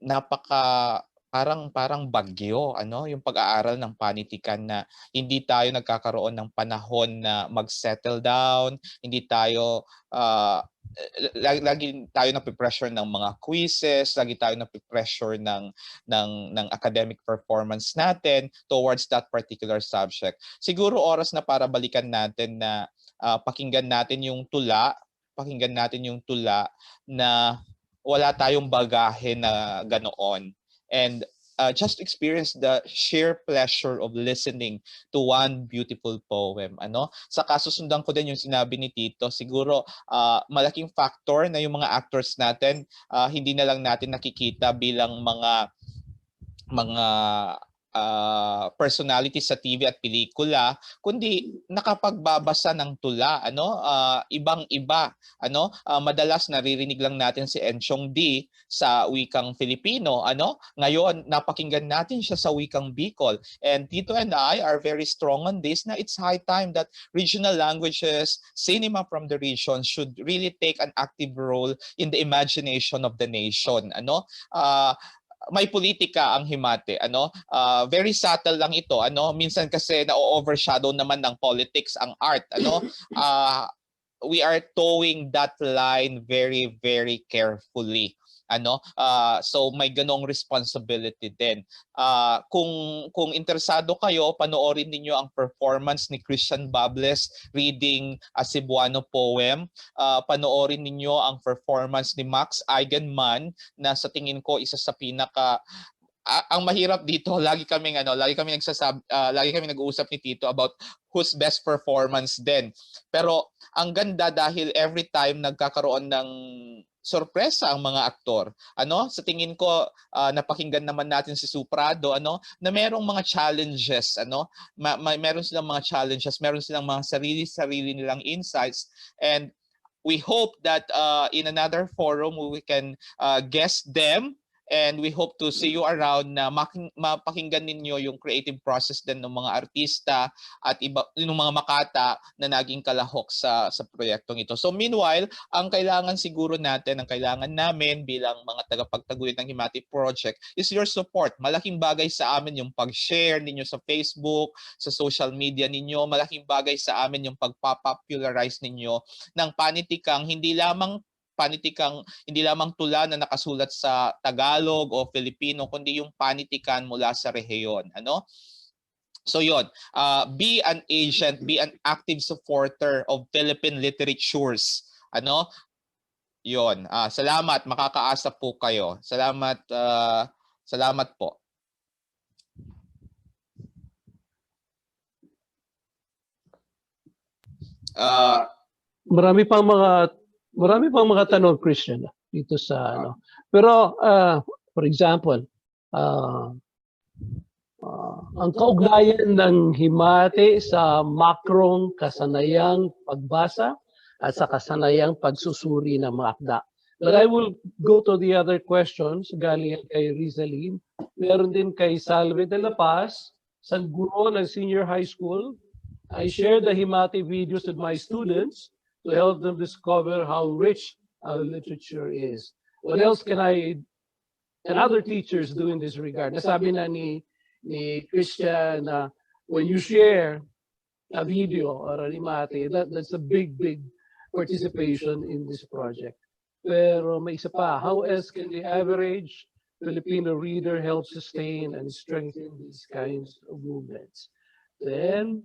napaka parang bagyo, ano, yung pag-aaral ng panitikan, na hindi tayo nagkakaroon ng panahon na mag-settle down, hindi tayo lagi tayo napipressure ng mga quizzes, lagi tayo napipressure ng academic performance natin towards that particular subject. Siguro oras na para balikan natin na pakinggan natin yung tula na wala tayong bagahe na ganoon. And just experience the sheer pleasure of listening to one beautiful poem, ano. Sa kasusundan ko din yung sinabi ni Tito, siguro malaking factor na yung mga actors natin hindi na lang natin nakikita bilang mga personalities sa TV at pelikula, kundi nakapagbabasa ng tula, ano, ibang-iba, ano. Madalas naririnig lang natin si Enchong D sa wikang Filipino, ano. Ngayon napakinggan natin siya sa wikang Bicol, and Tito and I are very strong on this, na it's high time that regional languages, cinema from the region should really take an active role in the imagination of the nation, ano. May politika ang Himati, ano. Very subtle lang ito, ano. Minsan kasi na-overshadow naman ng politics ang art, ano. We are towing that line very, very carefully, ano. So may ganong responsibility din. Kung interesado kayo, panoorin ninyo ang performance ni Kristian reading a Cebuano poem. Panoorin ninyo ang performance ni Max Eigenman, na sa tingin ko isa sa pinaka ang mahirap dito, lagi kami nag-uusap ni Tito about whose best performance din. Pero ang ganda dahil every time nagkakaroon ng sorpresa ang mga aktor, ano. Sa tingin ko napakinggan naman natin si Prado, ano, na merong mga challenges, ano. Meron silang mga challenges, meron silang mga sarili nilang insights, and we hope that in another forum we can guest them. And we hope to see you around, na mapakinggan ninyo yung creative process din ng mga artista at iba yung mga makata na naging kalahok sa proyektong ito. So meanwhile, ang kailangan namin bilang mga tagapagtaguyod ng Himati Project is your support. Malaking bagay sa amin yung pag-share ninyo sa Facebook, sa social media ninyo. Malaking bagay sa amin yung pagpapopularize ninyo ng panitikang hindi lamang tula na nakasulat sa Tagalog o Filipino, kundi yung panitikan mula sa rehiyon, ano. So yon, be an agent, be an active supporter of Philippine literatures, ano. Yon, salamat, makakaasa po kayo. Salamat po. Marami pang mga tanong, Kristian, dito sa ano. Pero for example, ang kaugnayan ng Himati sa makrong kasanayang pagbasa at sa kasanayang pagsusuri ng mga akda. But I will go to the other questions. Galing kay Rizalin. Meron din kay Salve de la Paz, sa guro ng senior high school. I share the Himati videos with my students to help them discover how rich our literature is. What else can I and other teachers do in this regard? Nasabi na ni Kristian na when you share a video or an Himati, that's a big participation in this project. Pero may isa pa, how else can the average Filipino reader help sustain and strengthen these kinds of movements. Then,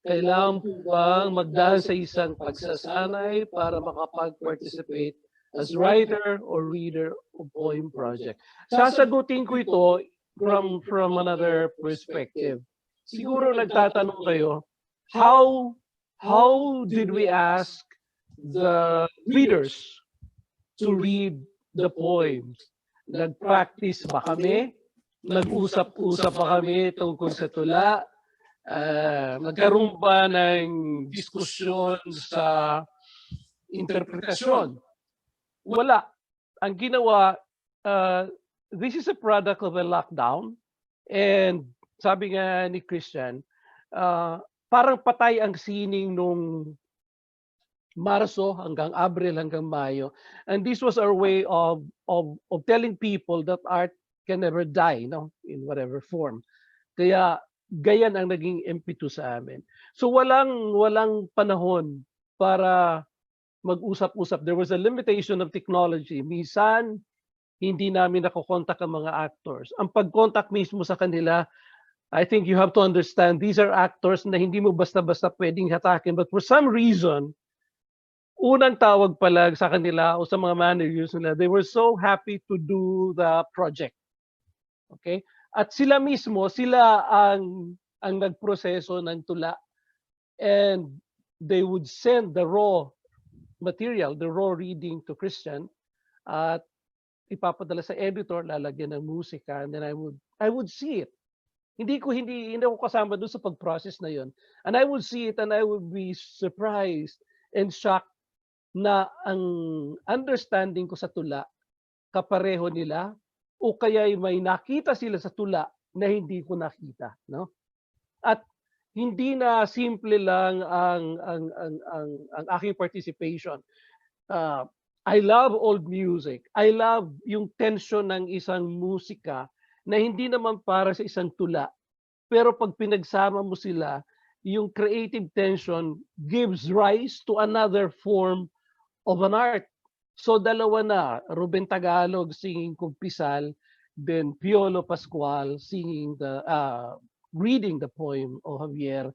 kailangan po bang magdaan sa isang pagsasanay para makapag-participate as writer or reader of poem project? Sasagutin ko ito from another perspective. Siguro nagtatanong kayo, how did we ask the readers to read the poems? Nag-practice ba kami? Nag-usap-usap ba kami tungkol sa tula? Nagkaroon ba ng diskusyon sa interpretasyon? Wala. Ang ginawa, this is a product of a lockdown. And sabi nga ni Kristian, parang patay ang sining nung Marso hanggang Abril hanggang Mayo. And this was our way of telling people that art can never die, no, in whatever form. Kaya gayan ang naging impetus sa amin. So walang panahon para mag-usap-usap. There was a limitation of technology. Minsan, hindi namin nakokontak ang mga actors. Ang pag-contact mismo sa kanila, I think you have to understand, these are actors na hindi mo basta-basta pwedeng hatakin. But for some reason, unang tawag pa lang sa kanila o sa mga managers nila, they were so happy to do the project. Okay? At sila mismo, sila ang nagproseso ng tula. And they would send the raw material, the raw reading to Kristian, at ipapadala sa editor, lalagyan ng musika, and then I would see it. Hindi ako kasama doon sa pag-process na yon. And I would see it and I would be surprised and shocked na ang understanding ko sa tula kapareho nila o kaya may nakita sila sa tula na hindi ko nakita, no? At hindi na simple lang ang aking participation. I love old music. I love yung tension ng isang musika na hindi naman para sa isang tula. Pero pag pinagsama mo sila, yung creative tension gives rise to another form of an art. So dalawa na, Ruben Tagalog singing Kumpisal, then Piolo Pascual singing reading the poem of Javier.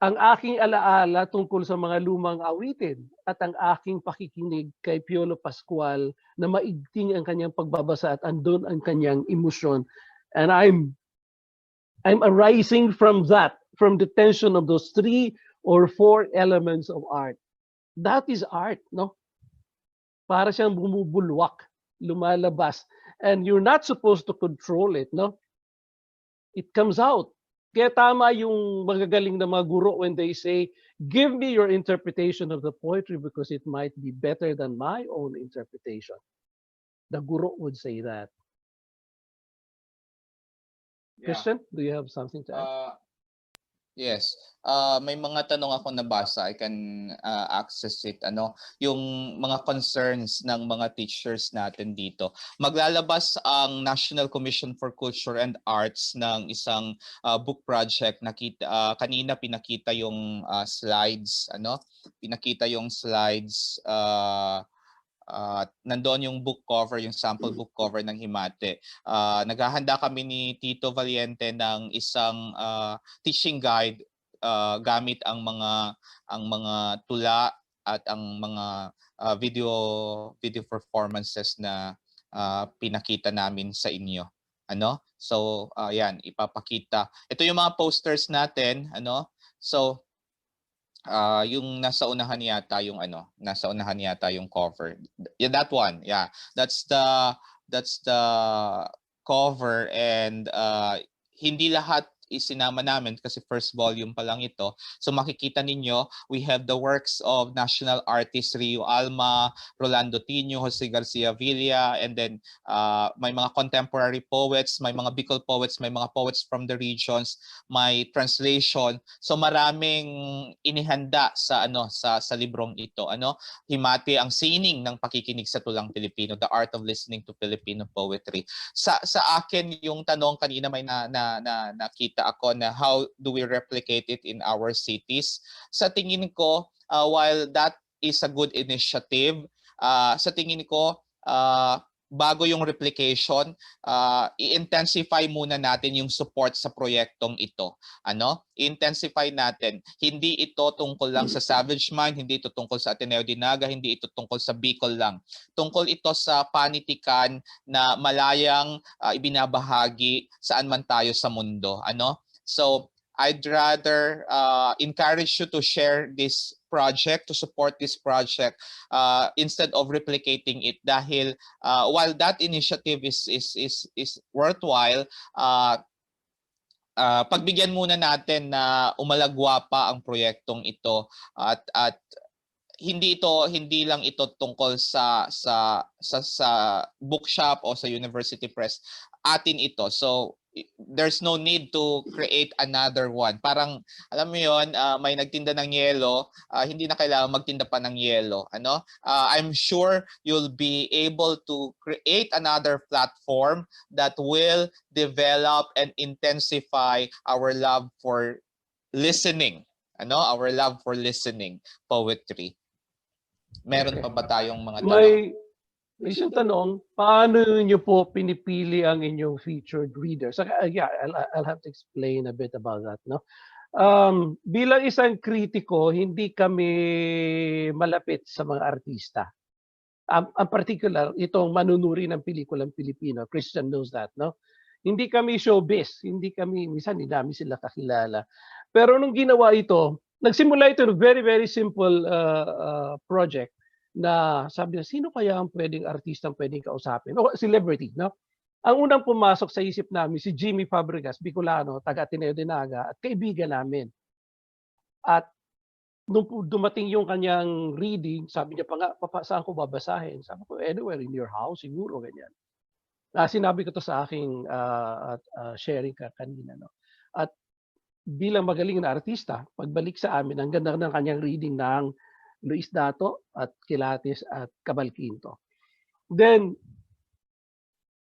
Ang aking alaala tungkol sa mga lumang awitin at ang aking pakikinig kay Piolo Pascual na maigting ang kanyang pagbabasa at andun ang kanyang emosyon. And I'm arising from that, from the tension of those 3 or 4 elements of art. That is art, no? Para siyang bumubulwak, lumalabas. And you're not supposed to control it, no? It comes out. Kaya tama yung magagaling na mga guro when they say, give me your interpretation of the poetry because it might be better than my own interpretation. The guro would say that. Yeah. Kristian, do you have something to add? Yes. May mga tanong ako nabasa. I can access it. Yung mga concerns ng mga teachers natin dito. Maglalabas ang National Commission for Culture and Arts ng isang book project. Kanina pinakita yung slides. Pinakita yung slides. Nandoon yung book cover, yung sample book cover ng Himati. Naghahanda kami ni Tito Valiente ng isang teaching guide gamit ang mga tula at ang mga video performances na pinakita namin sa inyo. So yan, ipapakita. Ito yung mga posters natin, So yung nasa unahan yata yung cover. Yeah, that one. Yeah. That's the cover, and hindi lahat isinama namin kasi first volume pa lang ito. So makikita ninyo, we have the works of national artists Rio Alma, Rolando Tino, Jose Garcia Villa, and then may mga contemporary poets, may mga Bicol poets, may mga poets from the regions, may translation. So maraming inihanda sa librong ito. Himati ang sining ng pakikinig sa tulang Pilipino, the art of listening to Filipino poetry. Sa akin yung tanong kanina may nakita ako na how do we replicate it in our cities. Sa tingin ko, while that is a good initiative, sa tingin ko bago yung replication, i-intensify muna natin yung support sa proyektong ito. I-intensify natin. Hindi ito tungkol lang sa Savage Mind, hindi ito tungkol sa Ateneo Dinaga, hindi ito tungkol sa Bicol lang. Tungkol ito sa panitikan na malayang ibinabahagi saan man tayo sa mundo. So, I'd rather encourage you to share this project, to support this project instead of replicating it, dahil while that initiative is worthwhile, pagbigyan muna natin na umalagwa pa ang proyektong ito, at hindi lang ito tungkol sa bookshop o sa university press. Atin ito. So there's no need to create another one. Parang, alam mo yun, may nagtinda ng yelo, hindi na kailangan magtinda pa ng yelo. I'm sure you'll be able to create another platform that will develop and intensify our love for listening. Our love for listening poetry. Meron pa ba tayong mga tanong? May isang tanong, paano niyo po pinipili ang inyong featured readers? Yeah, I'll have to explain a bit about that. Bilang isang kritiko, hindi kami malapit sa mga artista. Ang particular, itong manunuri ng pelikulang Pilipino, Kristian knows that, no? Hindi kami showbiz, minsan hindi namin sila kakilala. Pero nung ginawa ito, nagsimula ito ng very, very simple project, na sabi na, sino kaya ang artistang pwedeng kausapin? O celebrity, no? Ang unang pumasok sa isip namin, si Jimmy Fabregas, Bicolano, taga Ateneo Dinaga, at kaibigan namin. At nung dumating yung kanyang reading, sabi niya pa nga, saan ko babasahin? Sabi ko, anywhere in your house, siguro, ganyan. Sinabi ko to sa aking sharing kanina, no? At bilang magaling na artista, pagbalik sa amin, ang ganda ng kanyang reading ng Luis Dato at Kilates at Cabalquinto. Then,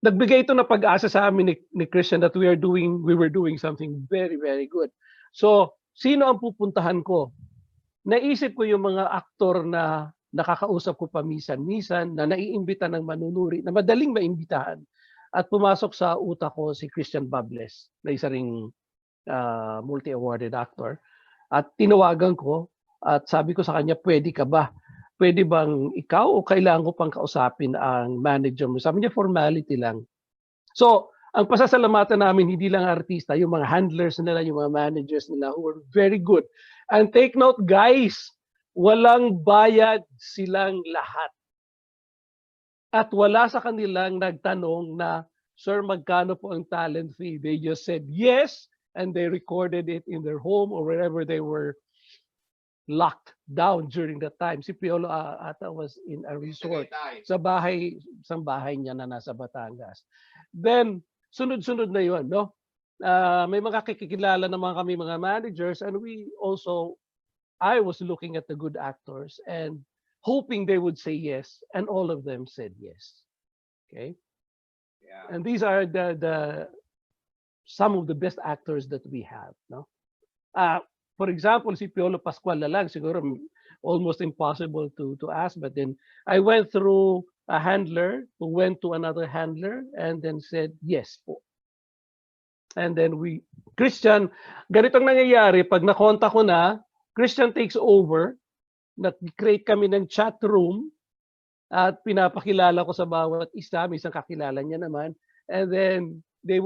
nagbigay ito na pag-asa sa amin ni Kristian that we were doing something very, very good. So, sino ang pupuntahan ko? Naisip ko yung mga aktor na nakakausap ko pa minsan-minsan, na naiimbita ng manunuri, na madaling maimbitahan. At pumasok sa utak ko si Christian Bables, na isa ring multi-awarded actor. At tinawagan ko, at sabi ko sa kanya, pwede ka ba? Pwede bang ikaw o kailangan ko pang kausapin ang manager mo? Sabi niya, formality lang. So, ang pasasalamatan namin, hindi lang artista, yung mga handlers nila, yung mga managers nila who were very good. And take note, guys, walang bayad silang lahat. At wala sa kanilang nagtanong na, sir, magkano po ang talent fee? They just said yes, and they recorded it in their home or wherever they were locked down during that time. Si Piolo ata was in a resort sa isang bahay niya na nasa Batangas. Then, sunod-sunod na yun, no? May mga kikilala naman kami mga managers, and I was looking at the good actors and hoping they would say yes, and all of them said yes. Okay? Yeah. And these are some of the best actors that we have, no? For example, si Piolo Pascual na lang, siguro almost impossible to ask, but then I went through a handler who went to another handler and then said yes po. And then Kristian, ganitong nangyayari, pag nakonta ko na, Kristian takes over, nag-create kami ng chat room, at pinapakilala ko sa bawat isa, may isang kakilala niya naman, and then he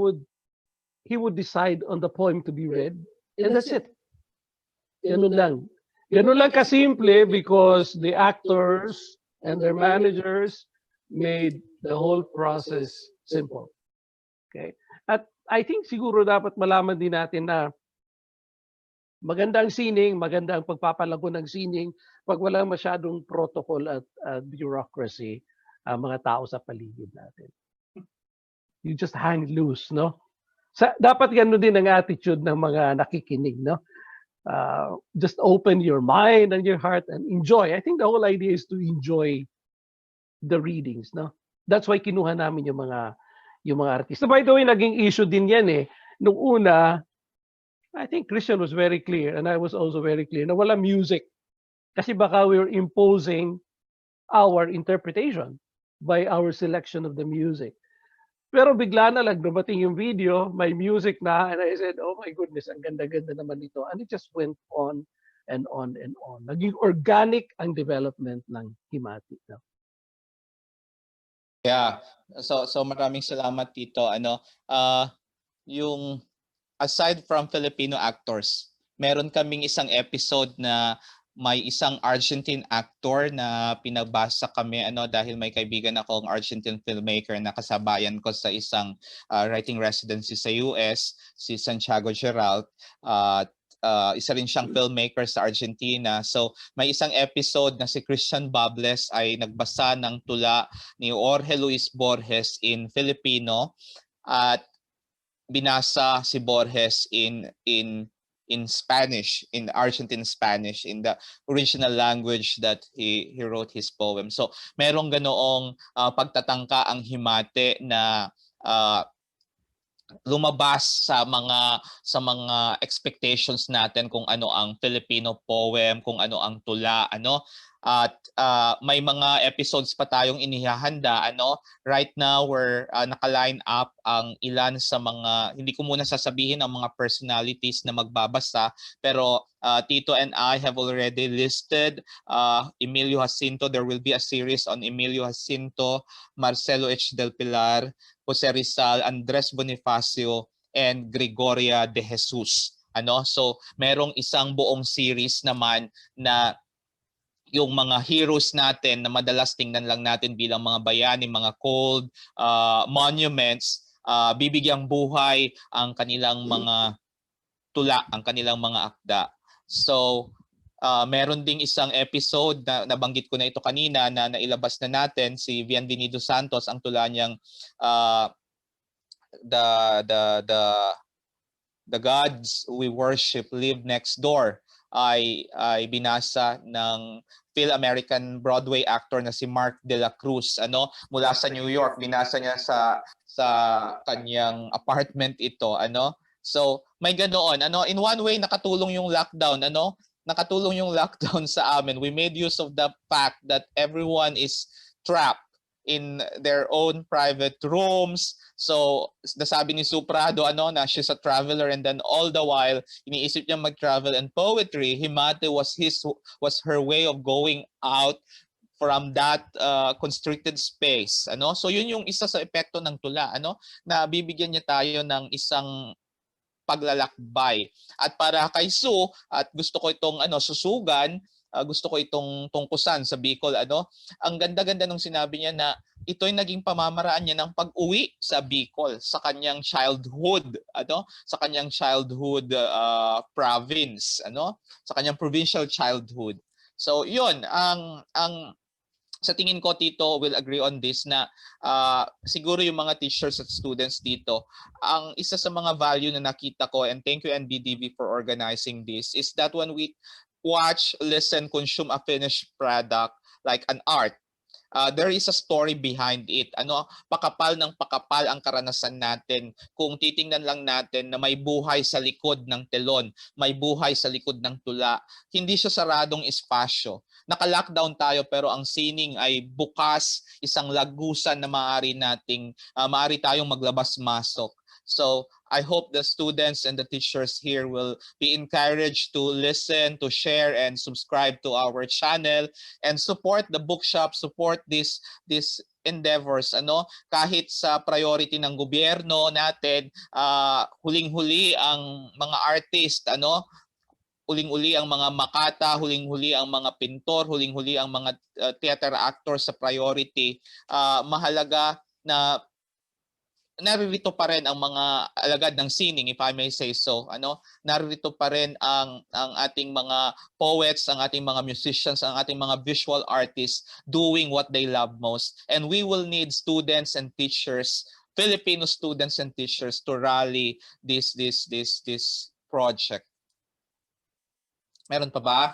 would decide on the poem to be read, and that's it. Ganun lang. Ganun lang kasimple, because the actors and their managers made the whole process simple. Okay? At I think siguro dapat malaman din natin na magandang sining, magandang pagpapalago ng sining pag walang masyadong protocol at bureaucracy ang mga tao sa paligid natin. You just hang loose, no? Dapat gano'n din ang attitude ng mga nakikinig, no? Just open your mind and your heart and enjoy. I think the whole idea is to enjoy the readings, no? That's why kinuha namin yung mga artista. By the way, naging issue din yan eh. Nung una, I think Kristian was very clear and I was also very clear na wala music. Kasi baka we were imposing our interpretation. by our selection of the music. Pero bigla na lang dumating yung video, may music na, and I said, oh my goodness, ang ganda-ganda naman ito. And it just went on and on and on. Naging organic ang development ng Himati. No? Yeah. So maraming salamat, Tito. Yung aside from Filipino actors, meron kaming isang episode na may isang Argentine actor na pinabasa kami dahil may kaibigan akong Argentine filmmaker na kasabayan ko sa isang writing residency sa US, si Santiago. Isa rin siyang filmmaker sa Argentina. So may isang episode na si Kristian ay nagbasa ng tula ni Jorge Luis Borges in Filipino at binasa si Borges in Spanish, in Argentine Spanish, in the original language that he wrote his poem. So merong ganoong pagtatangka ang Himati na lumabas sa mga expectations natin kung ano ang Filipino poem, kung ano ang tula, At may mga episodes pa tayong inihahanda. Right now, we're naka-line up ang ilan sa mga, hindi ko muna sasabihin ang mga personalities na magbabasa, pero Tito and I have already listed Emilio Jacinto. There will be a series on Emilio Jacinto, Marcelo H. Del Pilar, Jose Rizal, Andres Bonifacio, and Gregoria de Jesus. So merong isang buong series naman na yung mga heroes natin na madalas tingnan lang natin bilang mga bayani, mga cold monuments, bibigyang buhay ang kanilang mga tula, ang kanilang mga akda. So meron ding isang episode na nabanggit ko na ito kanina na nailabas na natin, si Bienvenido Santos, ang tula niyang the gods we worship live next door ay binasa ng Phil-American Broadway actor na si Mark de la Cruz, mula sa New York. Binasa niya sa kanyang apartment ito, So may ganoon, in one way nakatulong yung lockdown, nakatulong yung lockdown sa amin. We made use of the fact that everyone is trapped in their own private rooms. So nasabi ni Prado na she's a traveler, and then all the while iniisip niya mag-travel and poetry. Himati was her way of going out from that constricted space. So yun yung isa sa epekto ng tula, na bibigyan niya tayo ng isang paglalakbay. At para kay Sue, at gusto ko itong susugan, gusto ko itong tungkusan sa Bicol, ang ganda-ganda nung sinabi niya na ito'y naging pamamaraan niya ng pag-uwi sa Bicol, sa kanyang childhood, sa kanyang childhood province, sa kanyang provincial childhood. So yun, ang sa tingin ko, Tito will agree on this, na siguro yung mga teachers at students dito, ang isa sa mga value na nakita ko, and thank you NBDV for organizing this, is that when we watch, listen, consume a finished product like an art, there is a story behind it. Pakapal ng pakapal ang karanasan natin kung titingnan lang natin na may buhay sa likod ng telon, may buhay sa likod ng tula. Hindi siya saradong espasyo. Naka-lockdown tayo pero ang sining ay bukas, isang lagusan na maaari tayong maglabas-masok. So I hope the students and the teachers here will be encouraged to listen, to share, and subscribe to our channel, and support the bookshop, support these endeavors. Kahit sa priority ng gobyerno natin, huling-huli ang mga artist, huling-huli ang mga makata, huling-huli ang mga pintor, huling-huli ang mga theater actors sa priority. Mahalaga na naririto pa rin ang mga alagad ng sining, if I may say so. Naririto pa rin ang ating mga poets, ang ating mga musicians, ang ating mga visual artists doing what they love most. And we will need students and teachers, Filipino students and teachers, to rally this project. Meron pa ba?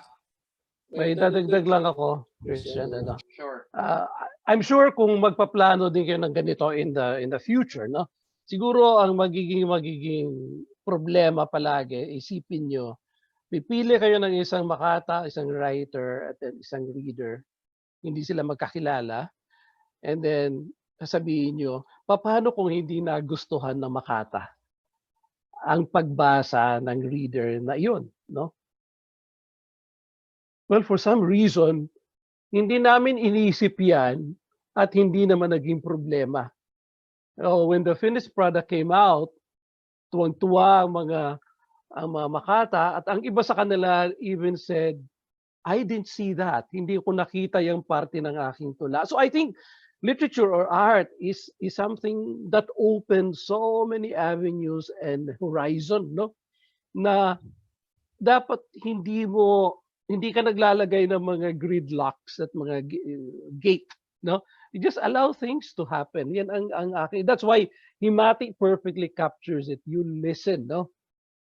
May dadagdag lang ako, Kristian. Sure. I'm sure kung magpaplano din kayo ng ganito in the future, siguro ang magiging problema palagi, isipin nyo, pipili kayo ng isang makata, isang writer, at then isang reader. Hindi sila magkakilala. And then, sasabihin nyo, paano kung hindi nagustuhan ng makata ang pagbasa ng reader na iyon, no? Well, for some reason, hindi namin inisip yan at hindi naman naging problema. When the finished product came out, tuwang-tuwa ang mga makata at ang iba sa kanila even said, I didn't see that. Hindi ko nakita yung parte ng aking tula. So I think literature or art is something that opens so many avenues and horizon, no? Na dapat hindi ka naglalagay ng mga gridlocks at mga gate, no? You just allow things to happen. Yan ang akin. That's why Himati perfectly captures it. You listen, no?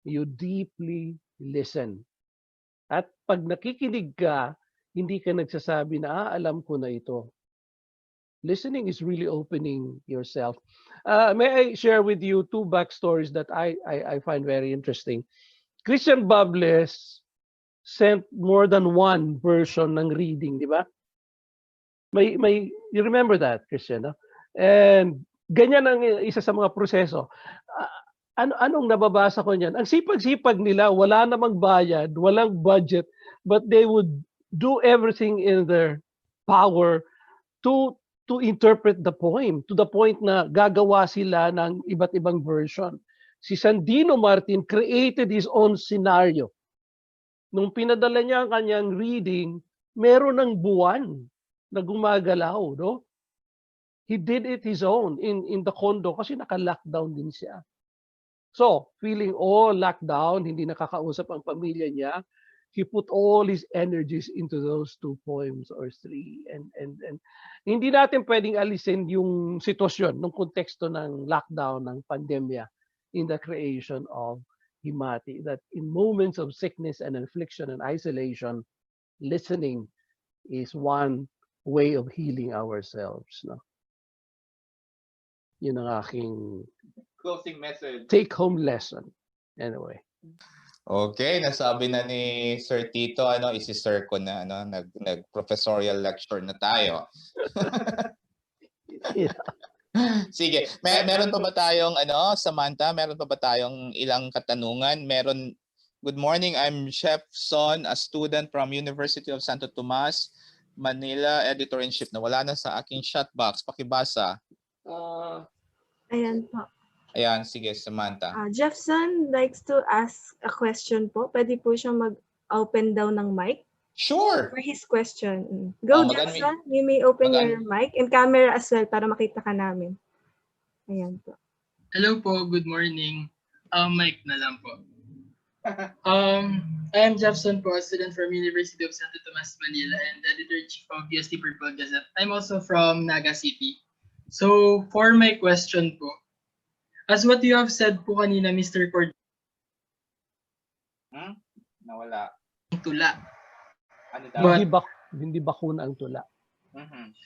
You deeply listen. At pag nakikinig ka, hindi ka nagsasabi na, alam ko na ito. Listening is really opening yourself. May I share with you two backstories that I find very interesting. Kristian Bables sent more than one version ng reading, di ba? You remember that, Kristian, no? And ganyan ang isa sa mga proseso. Anong nababasa ko niyan? Ang sipag-sipag nila, wala namang bayad, walang budget, but they would do everything in their power to interpret the poem, to the point na gagawa sila ng iba't ibang version. Si Sandino Martin created his own scenario. Nung pinadala niya ang kanyang reading, meron ng buwan na gumagalaw, no? He did it his own in the condo kasi naka-lockdown din siya. So, feeling all locked down, hindi nakakausap ang pamilya niya, he put all his energies into those two poems or three. And hindi natin pwedeng alisin yung sitwasyon, ng konteksto ng lockdown, ng pandemya in the creation of Himati. That in moments of sickness and affliction and isolation, listening is one way of healing ourselves. No? Yun ang aking Closing message. take-home lesson. Anyway. Okay, nasabi na ni Sir Tito, isi-sir ko na, nag-professorial lecture na tayo. Yeah. Sige, meron pa ba tayong, Samantha, meron pa ba tayong ilang katanungan? Good morning, I'm Chef Son, a student from University of Santo Tomas, Manila, editor-in-chief. Nawala na sa aking chat box, pakibasa. Ayan po. Ayan, sige, Samantha. Jeffson likes to ask a question po. Pwede po siyang mag-open daw ng mic Sure! for his question. Go, Jeffson. You may open your mic and camera as well para makita ka namin. Ayan po. Hello po, good morning. Mic na lang po. I am Jeffson po, a student from University of Santo Tomas, Manila, and editor-in-chief of UST Purple Gazette. I'm also from Naga City. So, for my question po, as what you have said po kanina, Mr. Cordero, Nawala. tula. Ano daw? Hindi bakuna ang tula.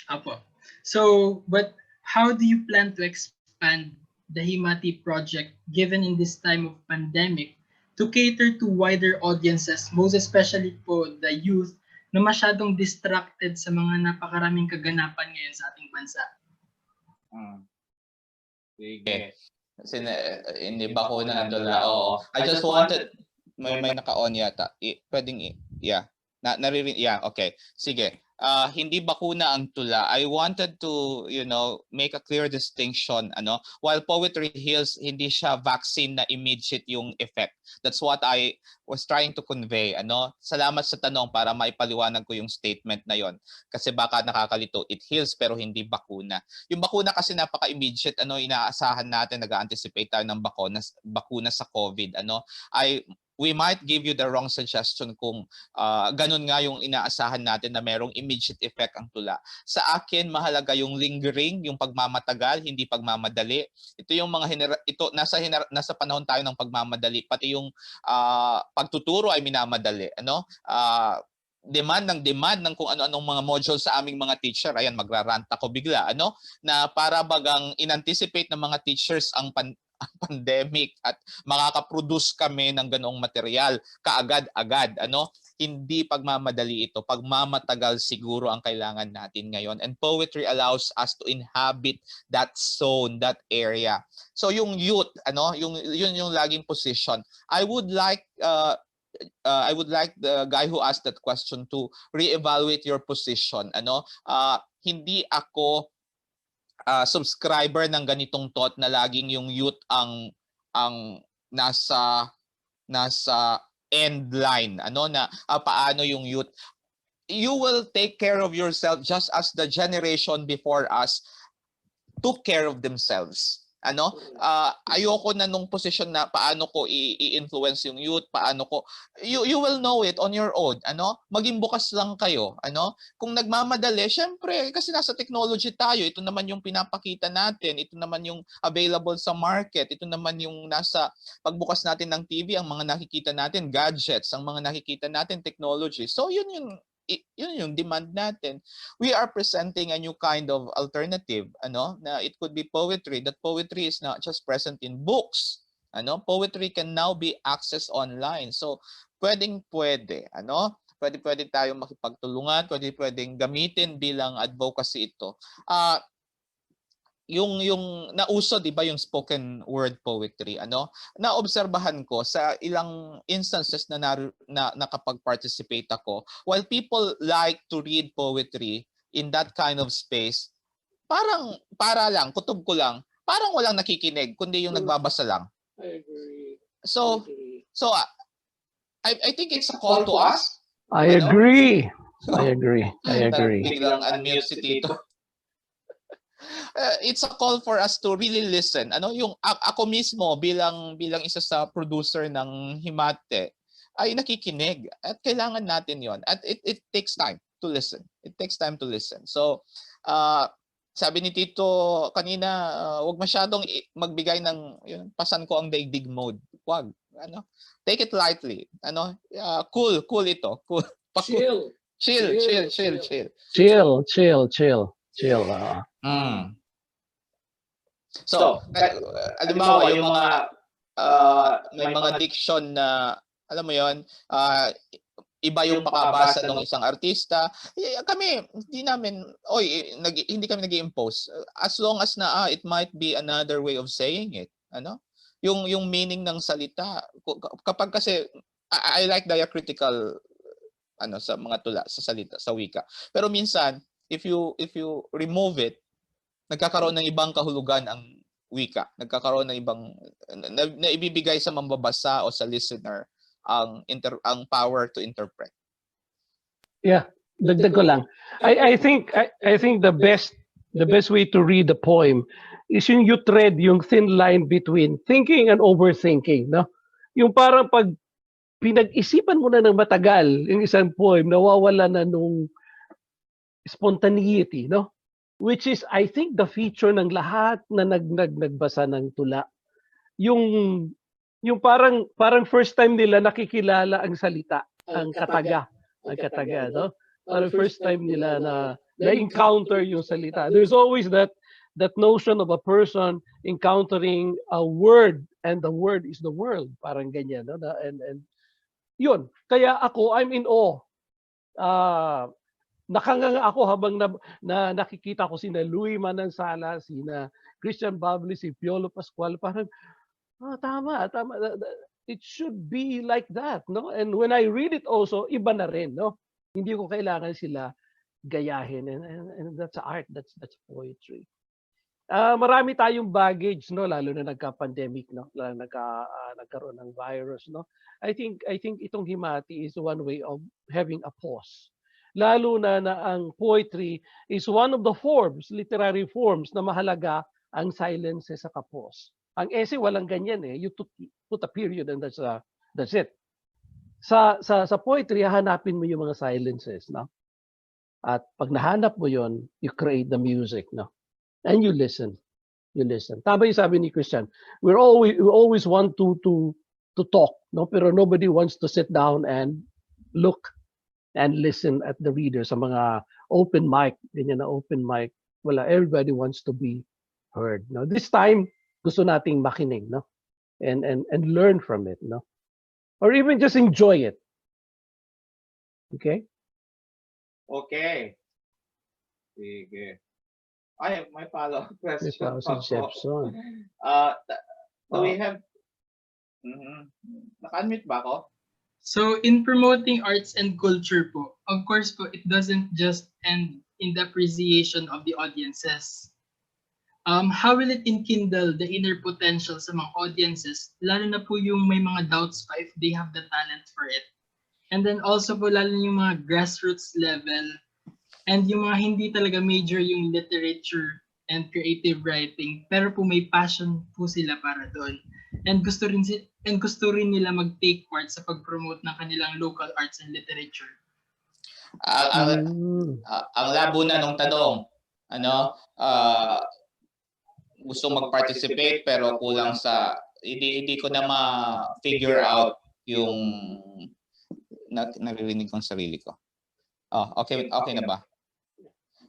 Apo. So, but how do you plan to expand the Himati project given in this time of pandemic to cater to wider audiences, most especially po the youth na masyadong distracted sa mga napakaraming kaganapan ngayon sa ating bansa? Sige. Kasi hindi bakuna ang tula. Oo. I just wanted, may naka-on yata. Pwedeng, yeah. Yeah, okay. Sige. Hindi bakuna ang tula. I wanted to, make a clear distinction. While poetry heals, hindi siya vaccine na immediate yung effect. That's what I was trying to convey. Salamat sa tanong para maipaliwanag ko yung statement na yon. Kasi baka nakakalito, it heals pero hindi bakuna. Yung bakuna kasi napaka-immediate. Inaasahan natin, nag-anticipate tayo ng bakuna sa COVID. We might give you the wrong suggestion kung ganun nga yung inaasahan natin na merong immediate effect ang tula. Sa akin, mahalaga yung lingering, yung pagmamatagal, hindi pagmamadali. Ito yung nasa panahon tayo ng pagmamadali, pati yung pagtuturo ay minamadali. Demand ng kung ano-anong mga modules sa aming mga teacher. Ayan, magrarant ako bigla. Na para bagang in-anticipate ng mga teachers ang pandemic at makakaproduce kami ng ganoong material kaagad-agad. hindi pagmamadali ito, pagmamatagal siguro ang kailangan natin ngayon. And poetry allows us to inhabit that zone, that area. So yung youth, yun yung laging position. I would like the guy who asked that question to reevaluate your position. Hindi ako subscriber ng ganitong thought na laging yung youth ang nasa end line, paano yung youth. You will take care of yourself just as the generation before us took care of themselves. Ayoko na nung position na paano ko i-influence yung youth, you will know it on your own. Maging bukas lang kayo. Kung nagmamadali, syempre kasi nasa technology tayo, ito naman yung pinapakita natin, ito naman yung available sa market, ito naman yung nasa pagbukas natin ng TV, ang mga nakikita natin gadgets, ang mga nakikita natin technology. So yun yung demand natin. We are presenting a new kind of alternative, na it could be poetry. That poetry is not just present in books. Poetry can now be accessed online. So pwede, pwede tayong makipagtulungan, pwedeng gamitin bilang advocacy ito. Yung nauso, di ba, yung spoken word poetry, naobserbahan ko sa ilang instances na nakapag-participate ako, while people like to read poetry in that kind of space, kutob ko lang, parang walang nakikinig, kundi yung nagbabasa lang. I agree. So I think it's a call to us. I agree. I agree. Biglang unmute si Tito. It's a call for us to really listen. Yung ako mismo bilang isa sa producer ng Himati ay nakikinig at kailangan natin 'yon. At it takes time to listen. It takes time to listen. So sabi ni Tito kanina, wag masyadong magbigay ng pasan ko ang daigdig mode. Wag. Take it lightly. Cool ito. Cool. Chill. So, halimbawa yung mga may mga diction na alam mo yon, iba yung pakabasa ng isang artista. Kami hindi kami nag-i-impose as long as it might be another way of saying it. Yung meaning ng salita, kapag kasi I like diacritical sa mga tula sa salita, sa wika. Pero minsan if you remove it, nagkakaroon ng ibang kahulugan ang wika. Nagkakaroon ng ibang na ibibigay sa mambabasa o sa listener ang power to interpret. Yeah, dagdag ko lang. I think the best way to read the poem is yung you thread yung thin line between thinking and overthinking, no? Yung parang pag pinag-isipan mo na ng matagal yung isang poem, nawawala na nung spontaneity, no? Which is, I think, the feature ng lahat na nagbasa ng tula. Yung parang first time nila nakikilala ang salita, ang kataga, no? Parang first time nila na encounter yung salita. There's always that notion of a person encountering a word, and the word is the world. Parang ganyan, no? And yun. Kaya ako, I'm in awe. Nakanganga ako habang na nakikita ko sina Louis Manansala, sina Kristian Babli, si Piolo Pascual, parang tama. It should be like that, no? And when I read it also, iba na rin, no? Hindi ko kailangan sila gayahin, and that's art, that's poetry. Marami tayong baggage, no, lalo na nagka-pandemic, no, lalo nagkaroon ng virus, no. I think itong Himati is one way of having a pause. Lalo na ang poetry is one of the forms, literary forms na mahalaga ang silence sa kapos. Ang essay walang ganyan eh. You put a period and that's it. Sa poetry, hahanapin mo yung mga silences, no? At pag nahanap mo yon, you create the music, no? And you listen. Tama yung sabi ni Kristian. We always want to talk, no? Pero nobody wants to sit down and look and listen at the reader. Sa mga open mic, ganyan na open mic, wala, everybody wants to be heard, no? This time, gusto nating makinig, no? And learn from it, no? Or even just enjoy it. Okay? Okay. Sige. Ay, may follow-up May question si pa po. Jefferson. Do we have... Naka-unmute ba ako? So in promoting arts and culture po, of course po, it doesn't just end in the appreciation of the audiences. How will it enkindle the inner potential sa mga audiences, lalo na po yung may mga doubts pa if they have the talent for it. And then also po, lalo na yung mga grassroots level and yung mga hindi talaga major yung literature and creative writing, pero po may passion po sila para doon. And gusto rin nila mag-take part sa pag-promote ng kanilang local arts and literature. Ang labo na nung tanong, gusto mag-participate pero kulang sa hindi ko na ma-figure out yung naririnig kong sarili ko. Okay na ba?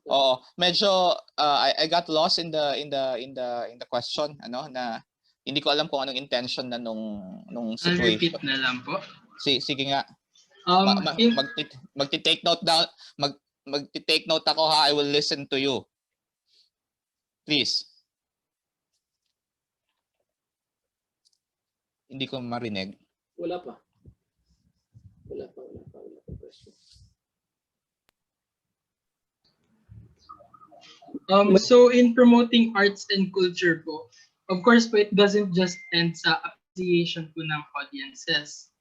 Oo, medyo I got lost in the question, na hindi ko alam kung anong intention na nung situation. I'll repeat na lang po. Sige nga. Magti-take note down, magti-take note ako ha. I will listen to you. Please. Hindi ko marinig. Wala pa question. So in promoting arts and culture po, of course po, it doesn't just end sa appreciation po ng audiences.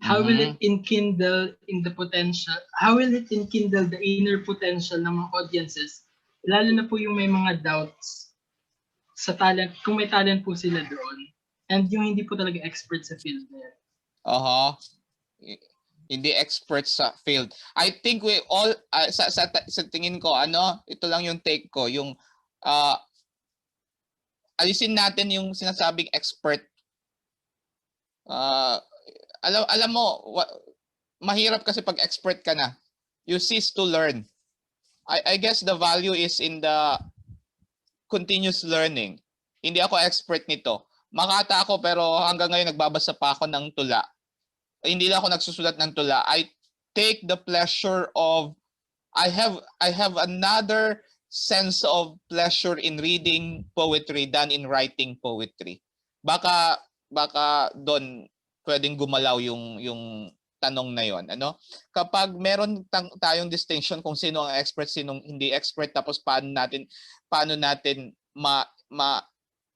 How will it enkindle the inner potential ng mga audiences, lalo na po yung may mga doubts sa talent, kung may talent po sila doon, and yung hindi po talaga expert sa field na yan. Hindi expert sa field. I think we all sa tingin ko, ito lang yung take ko, yung alisin natin yung sinasabing expert. Alam mo, mahirap kasi pag expert ka na. You cease to learn. I guess the value is in the continuous learning. Hindi ako expert nito. Makata ako pero hanggang ngayon nagbabasa pa ako ng tula. Hindi lang ako nagsusulat ng tula. I take the pleasure of I have another sense of pleasure in reading poetry than in writing poetry. Baka doon pwedeng gumalaw yung tanong na yon, Kapag meron tayong distinction kung sino ang expert, sinong hindi expert, tapos paano natin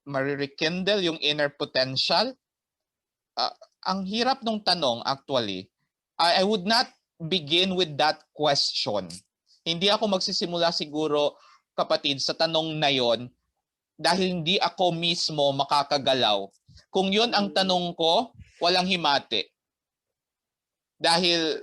ma-rekindle yung inner potential. Ang hirap nung tanong actually. I would not begin with that question. Hindi ako magsisimula siguro, kapatid, sa tanong na yon dahil hindi ako mismo makakagalaw. Kung yun ang tanong ko, walang himati. Dahil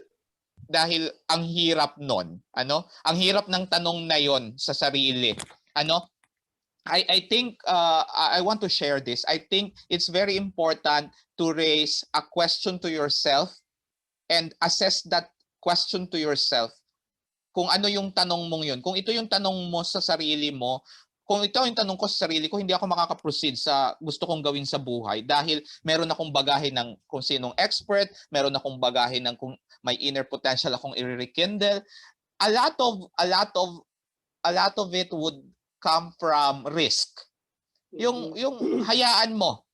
ang hirap nun, Ang hirap ng tanong na yon sa sarili, I think I want to share this. I think it's very important to raise a question to yourself and assess that question to yourself. Kung ano yung tanong mong yun. Kung ito yung tanong mo sa sarili mo, kung ito yung tanong ko sa sarili ko, hindi ako makaka-proceed sa gusto kong gawin sa buhay dahil meron akong bagahe ng kung sinong expert, meron akong bagahe ng kung may inner potential akong i-rekindle. A lot of it would come from risk. Yung hayaan mo,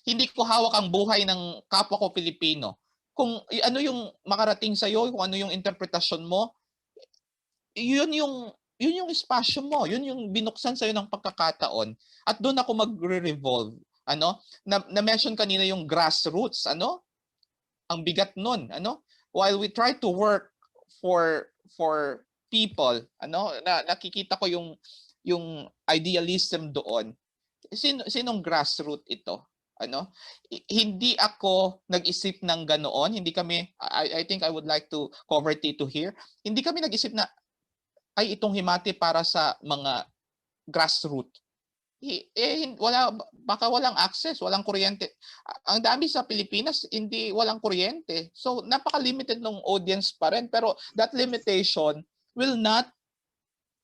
hindi ko hawak ang buhay ng kapwa ko Pilipino. Kung ano yung makarating sa iyo, kung ano yung interpretasyon mo, yun yung espasyo mo, yun yung binuksan sa iyo ng pagkakataon, at doon ako magre-revolve. Na-mention kanina yung grassroots, ang bigat nun, while we try to work for people, nakikita ko yung idealism doon. Sinong grassroot ito? Hindi ako nag-isip ng ganoon. Hindi kami, I think I would like to cover Tito here. Hindi kami nag-isip na ay itong himati para sa mga grassroot. Baka walang access, walang kuryente. Ang dami sa Pilipinas, hindi walang kuryente. So napaka-limited ng audience pa rin. Pero that limitation will not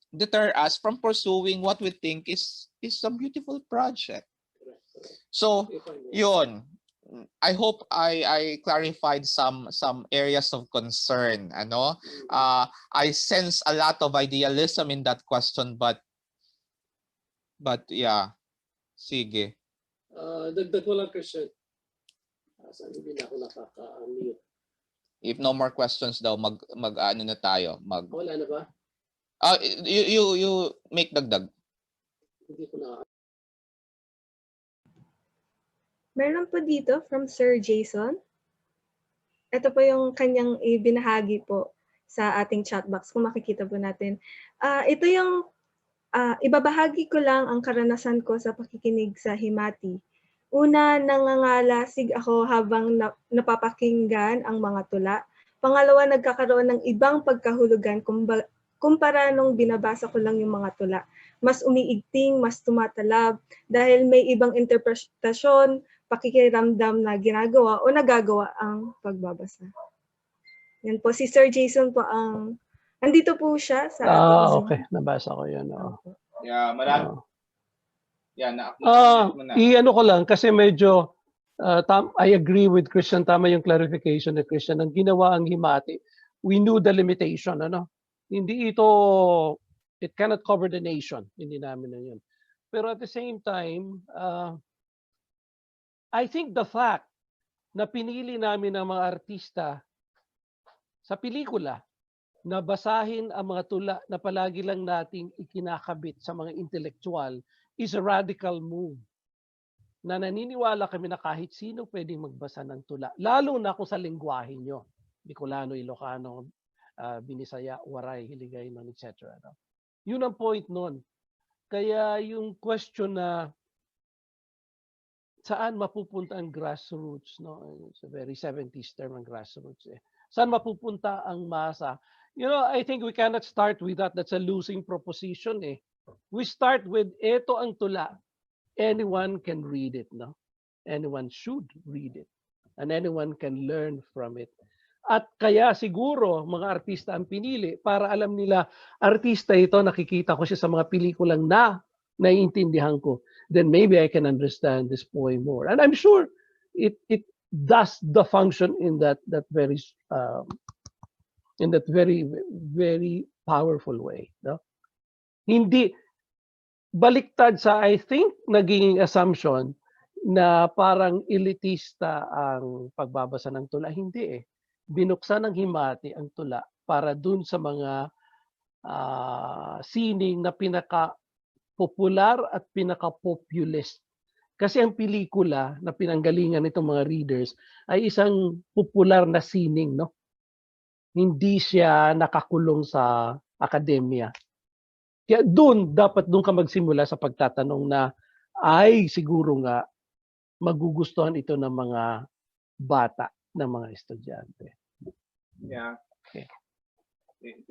deter us from pursuing what we think is a beautiful project. So, yun. I hope I clarified some areas of concern. Ano? I sense a lot of idealism in that question, but yeah. Sige. Dagdag ko lang, Kristian. Saan hindi na ako nakaka-mute? If no more questions daw, ano na tayo? Wala na ba? You make dagdag. Hindi ko na. Meron po dito from Sir Jason. Ito po yung kanyang ibinahagi po sa ating chat box kung makikita po natin. Ito yung ibabahagi ko lang ang karanasan ko sa pakikinig sa Himati. Una, nangangalasig ako habang napapakinggan ang mga tula. Pangalawa, nagkakaroon ng ibang pagkahulugan kumpara nung binabasa ko lang yung mga tula. Mas umiigting, mas tumatalab dahil may ibang interpretasyon, pakikiramdam na ginagawa o nagagawa ang pagbabasa. Yan po, si Sir Jason po ang, andito po siya sa ating Zoom. Okay, nabasa ko yan. Yeah, marami. I-ano ko lang kasi medyo I agree with Kristian, tama yung clarification ni Kristian. Ang ginawa ang Himati, we knew the limitation, ano? Hindi ito, it cannot cover the nation. Hindi namin na yun. Pero at the same time, I think the fact na pinili namin ang mga artista sa pelikula na basahin ang mga tula na palagi lang nating ikinakabit sa mga intelektual is a radical move. Na naniniwala kami na kahit sino pwedeng magbasa ng tula. Lalo na kung sa lengguwahe nyo. Bicolano, Ilocano, Binisaya, Waray, Hiligaynon, etc. No? Yun ang point nun. Kaya yung question na saan mapupunta ang grassroots, no? It's a very 70s term ang grassroots. Saan mapupunta ang masa? You know, I think we cannot start with that. That's a losing proposition. We start with ito ang tula. Anyone can read it, no? Anyone should read it. And anyone can learn from it. At kaya siguro mga artista ang pinili para alam nila, artista ito, nakikita ko siya sa mga pelikulang naiintindihan ko. Then maybe I can understand this poem more. And I'm sure it does the function in that very very powerful way. No? Hindi baliktad sa, I think, naging assumption na parang elitista ang pagbabasa ng tula. Hindi Binuksan ng Himati ang tula para dun sa mga sining na pinaka-popular at pinaka-populist. Kasi ang pelikula na pinanggalingan nitong mga readers ay isang popular na sining, no? Hindi siya nakakulong sa akademya. Kaya doon ka magsimula sa pagtatanong na ay siguro nga magugustuhan ito ng mga bata, ng mga estudyante. Yeah. Okay.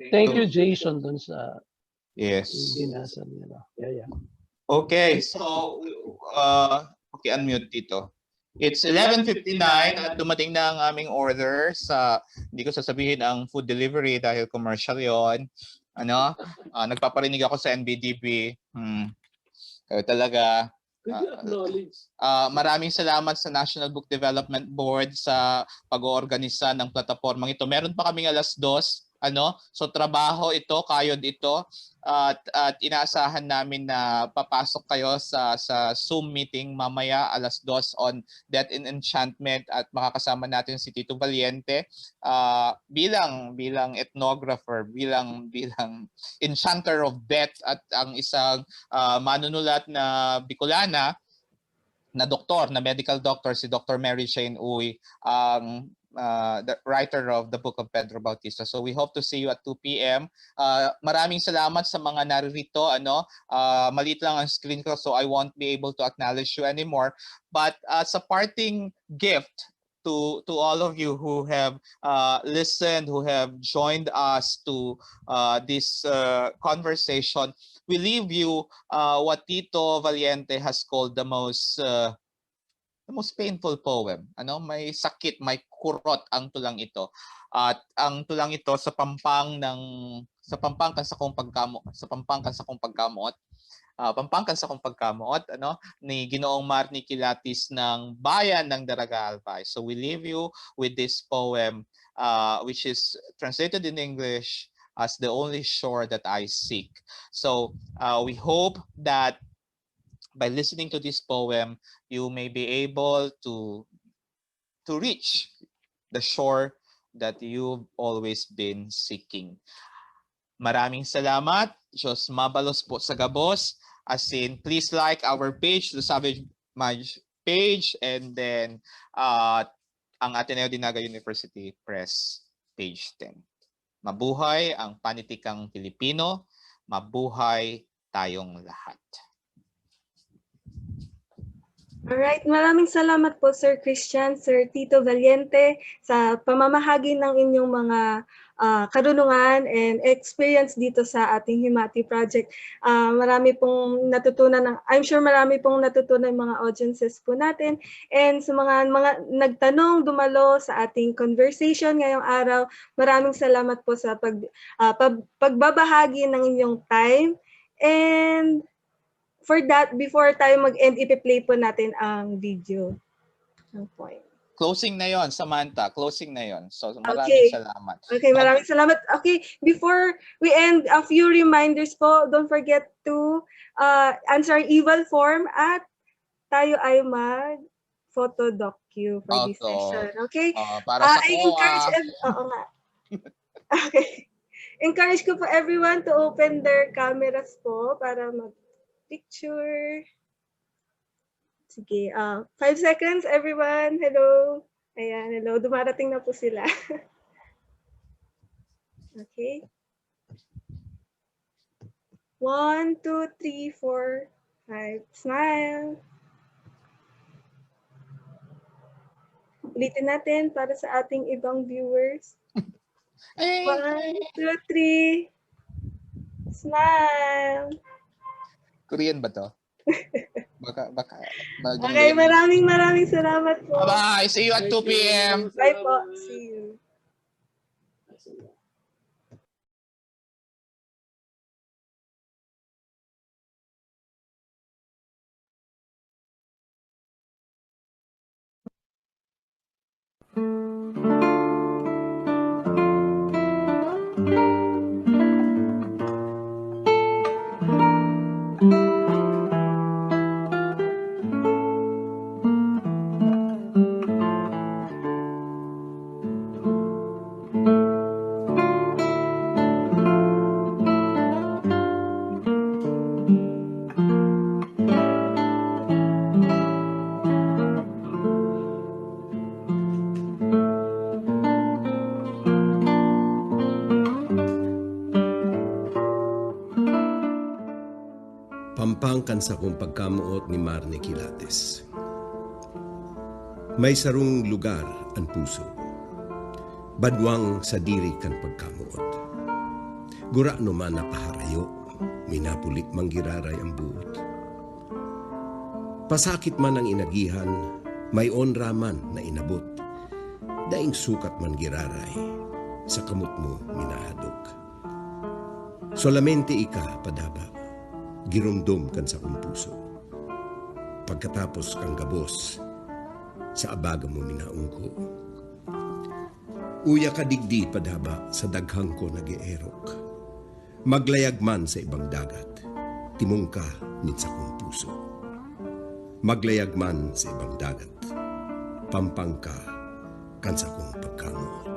Thank you, Jason, dun sa binasa nila. Yeah. Okay, so okay, unmute Tito. It's 11:59 at dumating na ang aming order sa, hindi ko sasabihin ang food delivery dahil commercial yon. Nagpaparinig ako sa NBDB. Kayo talaga. Maraming salamat sa National Book Development Board sa pag-oorganisa ng platapormang ito. Meron pa kaming 2:00, so trabaho ito, kayod ito, at inaasahan namin na papasok kayo sa Zoom meeting mamaya 2:00 on Death in Enchantment, at makakasama natin si Tito Valiente bilang ethnographer, bilang enchanter of death, at ang isang manunulat na Bicolana na doktor, na medical doctor, si Dr. Mary Shane Uy, the writer of the Book of Pedro Bautista. So we hope to see you at 2 p.m. Maraming salamat sa mga naririto. Maliit lang ang screen ko, so I won't be able to acknowledge you anymore. But as a parting gift to all of you who have listened, who have joined us to this conversation, we leave you what Tito Valiente has called the most painful poem. May sakit, may kurot ang tulang ito. At ang tulang ito sa pampang kan sa kong pagkamot, pampangkan sa kong pagkamuot ni Ginoong Marnie Kilatis ng Bayan ng Daraga Albay. So we leave you with this poem which is translated in English as The Only Shore That I Seek. So we hope that by listening to this poem, you may be able to reach the shore that you've always been seeking. Maraming salamat. Diyos mabalos po sa gabos. As in, please like our page, The Savage Mage page, and then ang Ateneo Dinaga University Press page 10. Mabuhay ang panitikang Pilipino. Mabuhay tayong lahat. Alright, maraming salamat po Sir Kristian, Sir Tito Valiente sa pamamahagi ng inyong mga karunungan and experience dito sa ating Himati Project. Marami pong natutunan, I'm sure marami pong natutunan ng mga audiences po natin, and sa mga nagtanong, dumalo sa ating conversation ngayong araw, maraming salamat po sa pagbabahagi ng inyong time. And for that, before tayo mag-end, ipi-play po natin ang video. Ang point. Closing na yon, Samantha. Closing na yon. So maraming salamat. Okay, maraming salamat. Okay, before we end, a few reminders po. Don't forget to answer evil form at tayo ay mag-photo docu for this session. Okay? Para sa Okay. Encourage ko po everyone to open their cameras po para mag-picture. Sige, 5 seconds everyone. Hello. Ayan, hello. Dumarating na po sila. Okay. 1, 2, 3, 4, 5. Smile. Ulitin natin para sa ating ibang viewers. 1, 2, 3. Smile. Korean ba to? Baka Okay, maraming salamat po. Bye-bye. See you at 2 p.m. Bye po. See you. Pampangkan sa kong pagkamuot ni Marnie Kilates. May sarong lugar ang puso, badwang sa diri kan pagkamuot. Gura no man napaharayo, minapulit manggiraray ang buot. Pasakit man ang inagihan, may onra man na inabot. Daing sukat man giraray, sa kamot mo minahadok. Solamente ika, padaba, girumdum kan sa kong puso. Pagkatapos kang gabos, sa abaga mo minaungko. Uya ka digdi padaba sa daghang ko nag-eerok. Maglayag man sa ibang dagat, timong ka nit sa kong puso. Maglayag man sa ibang dagat, pampang ka kan sa kong pagkamuot.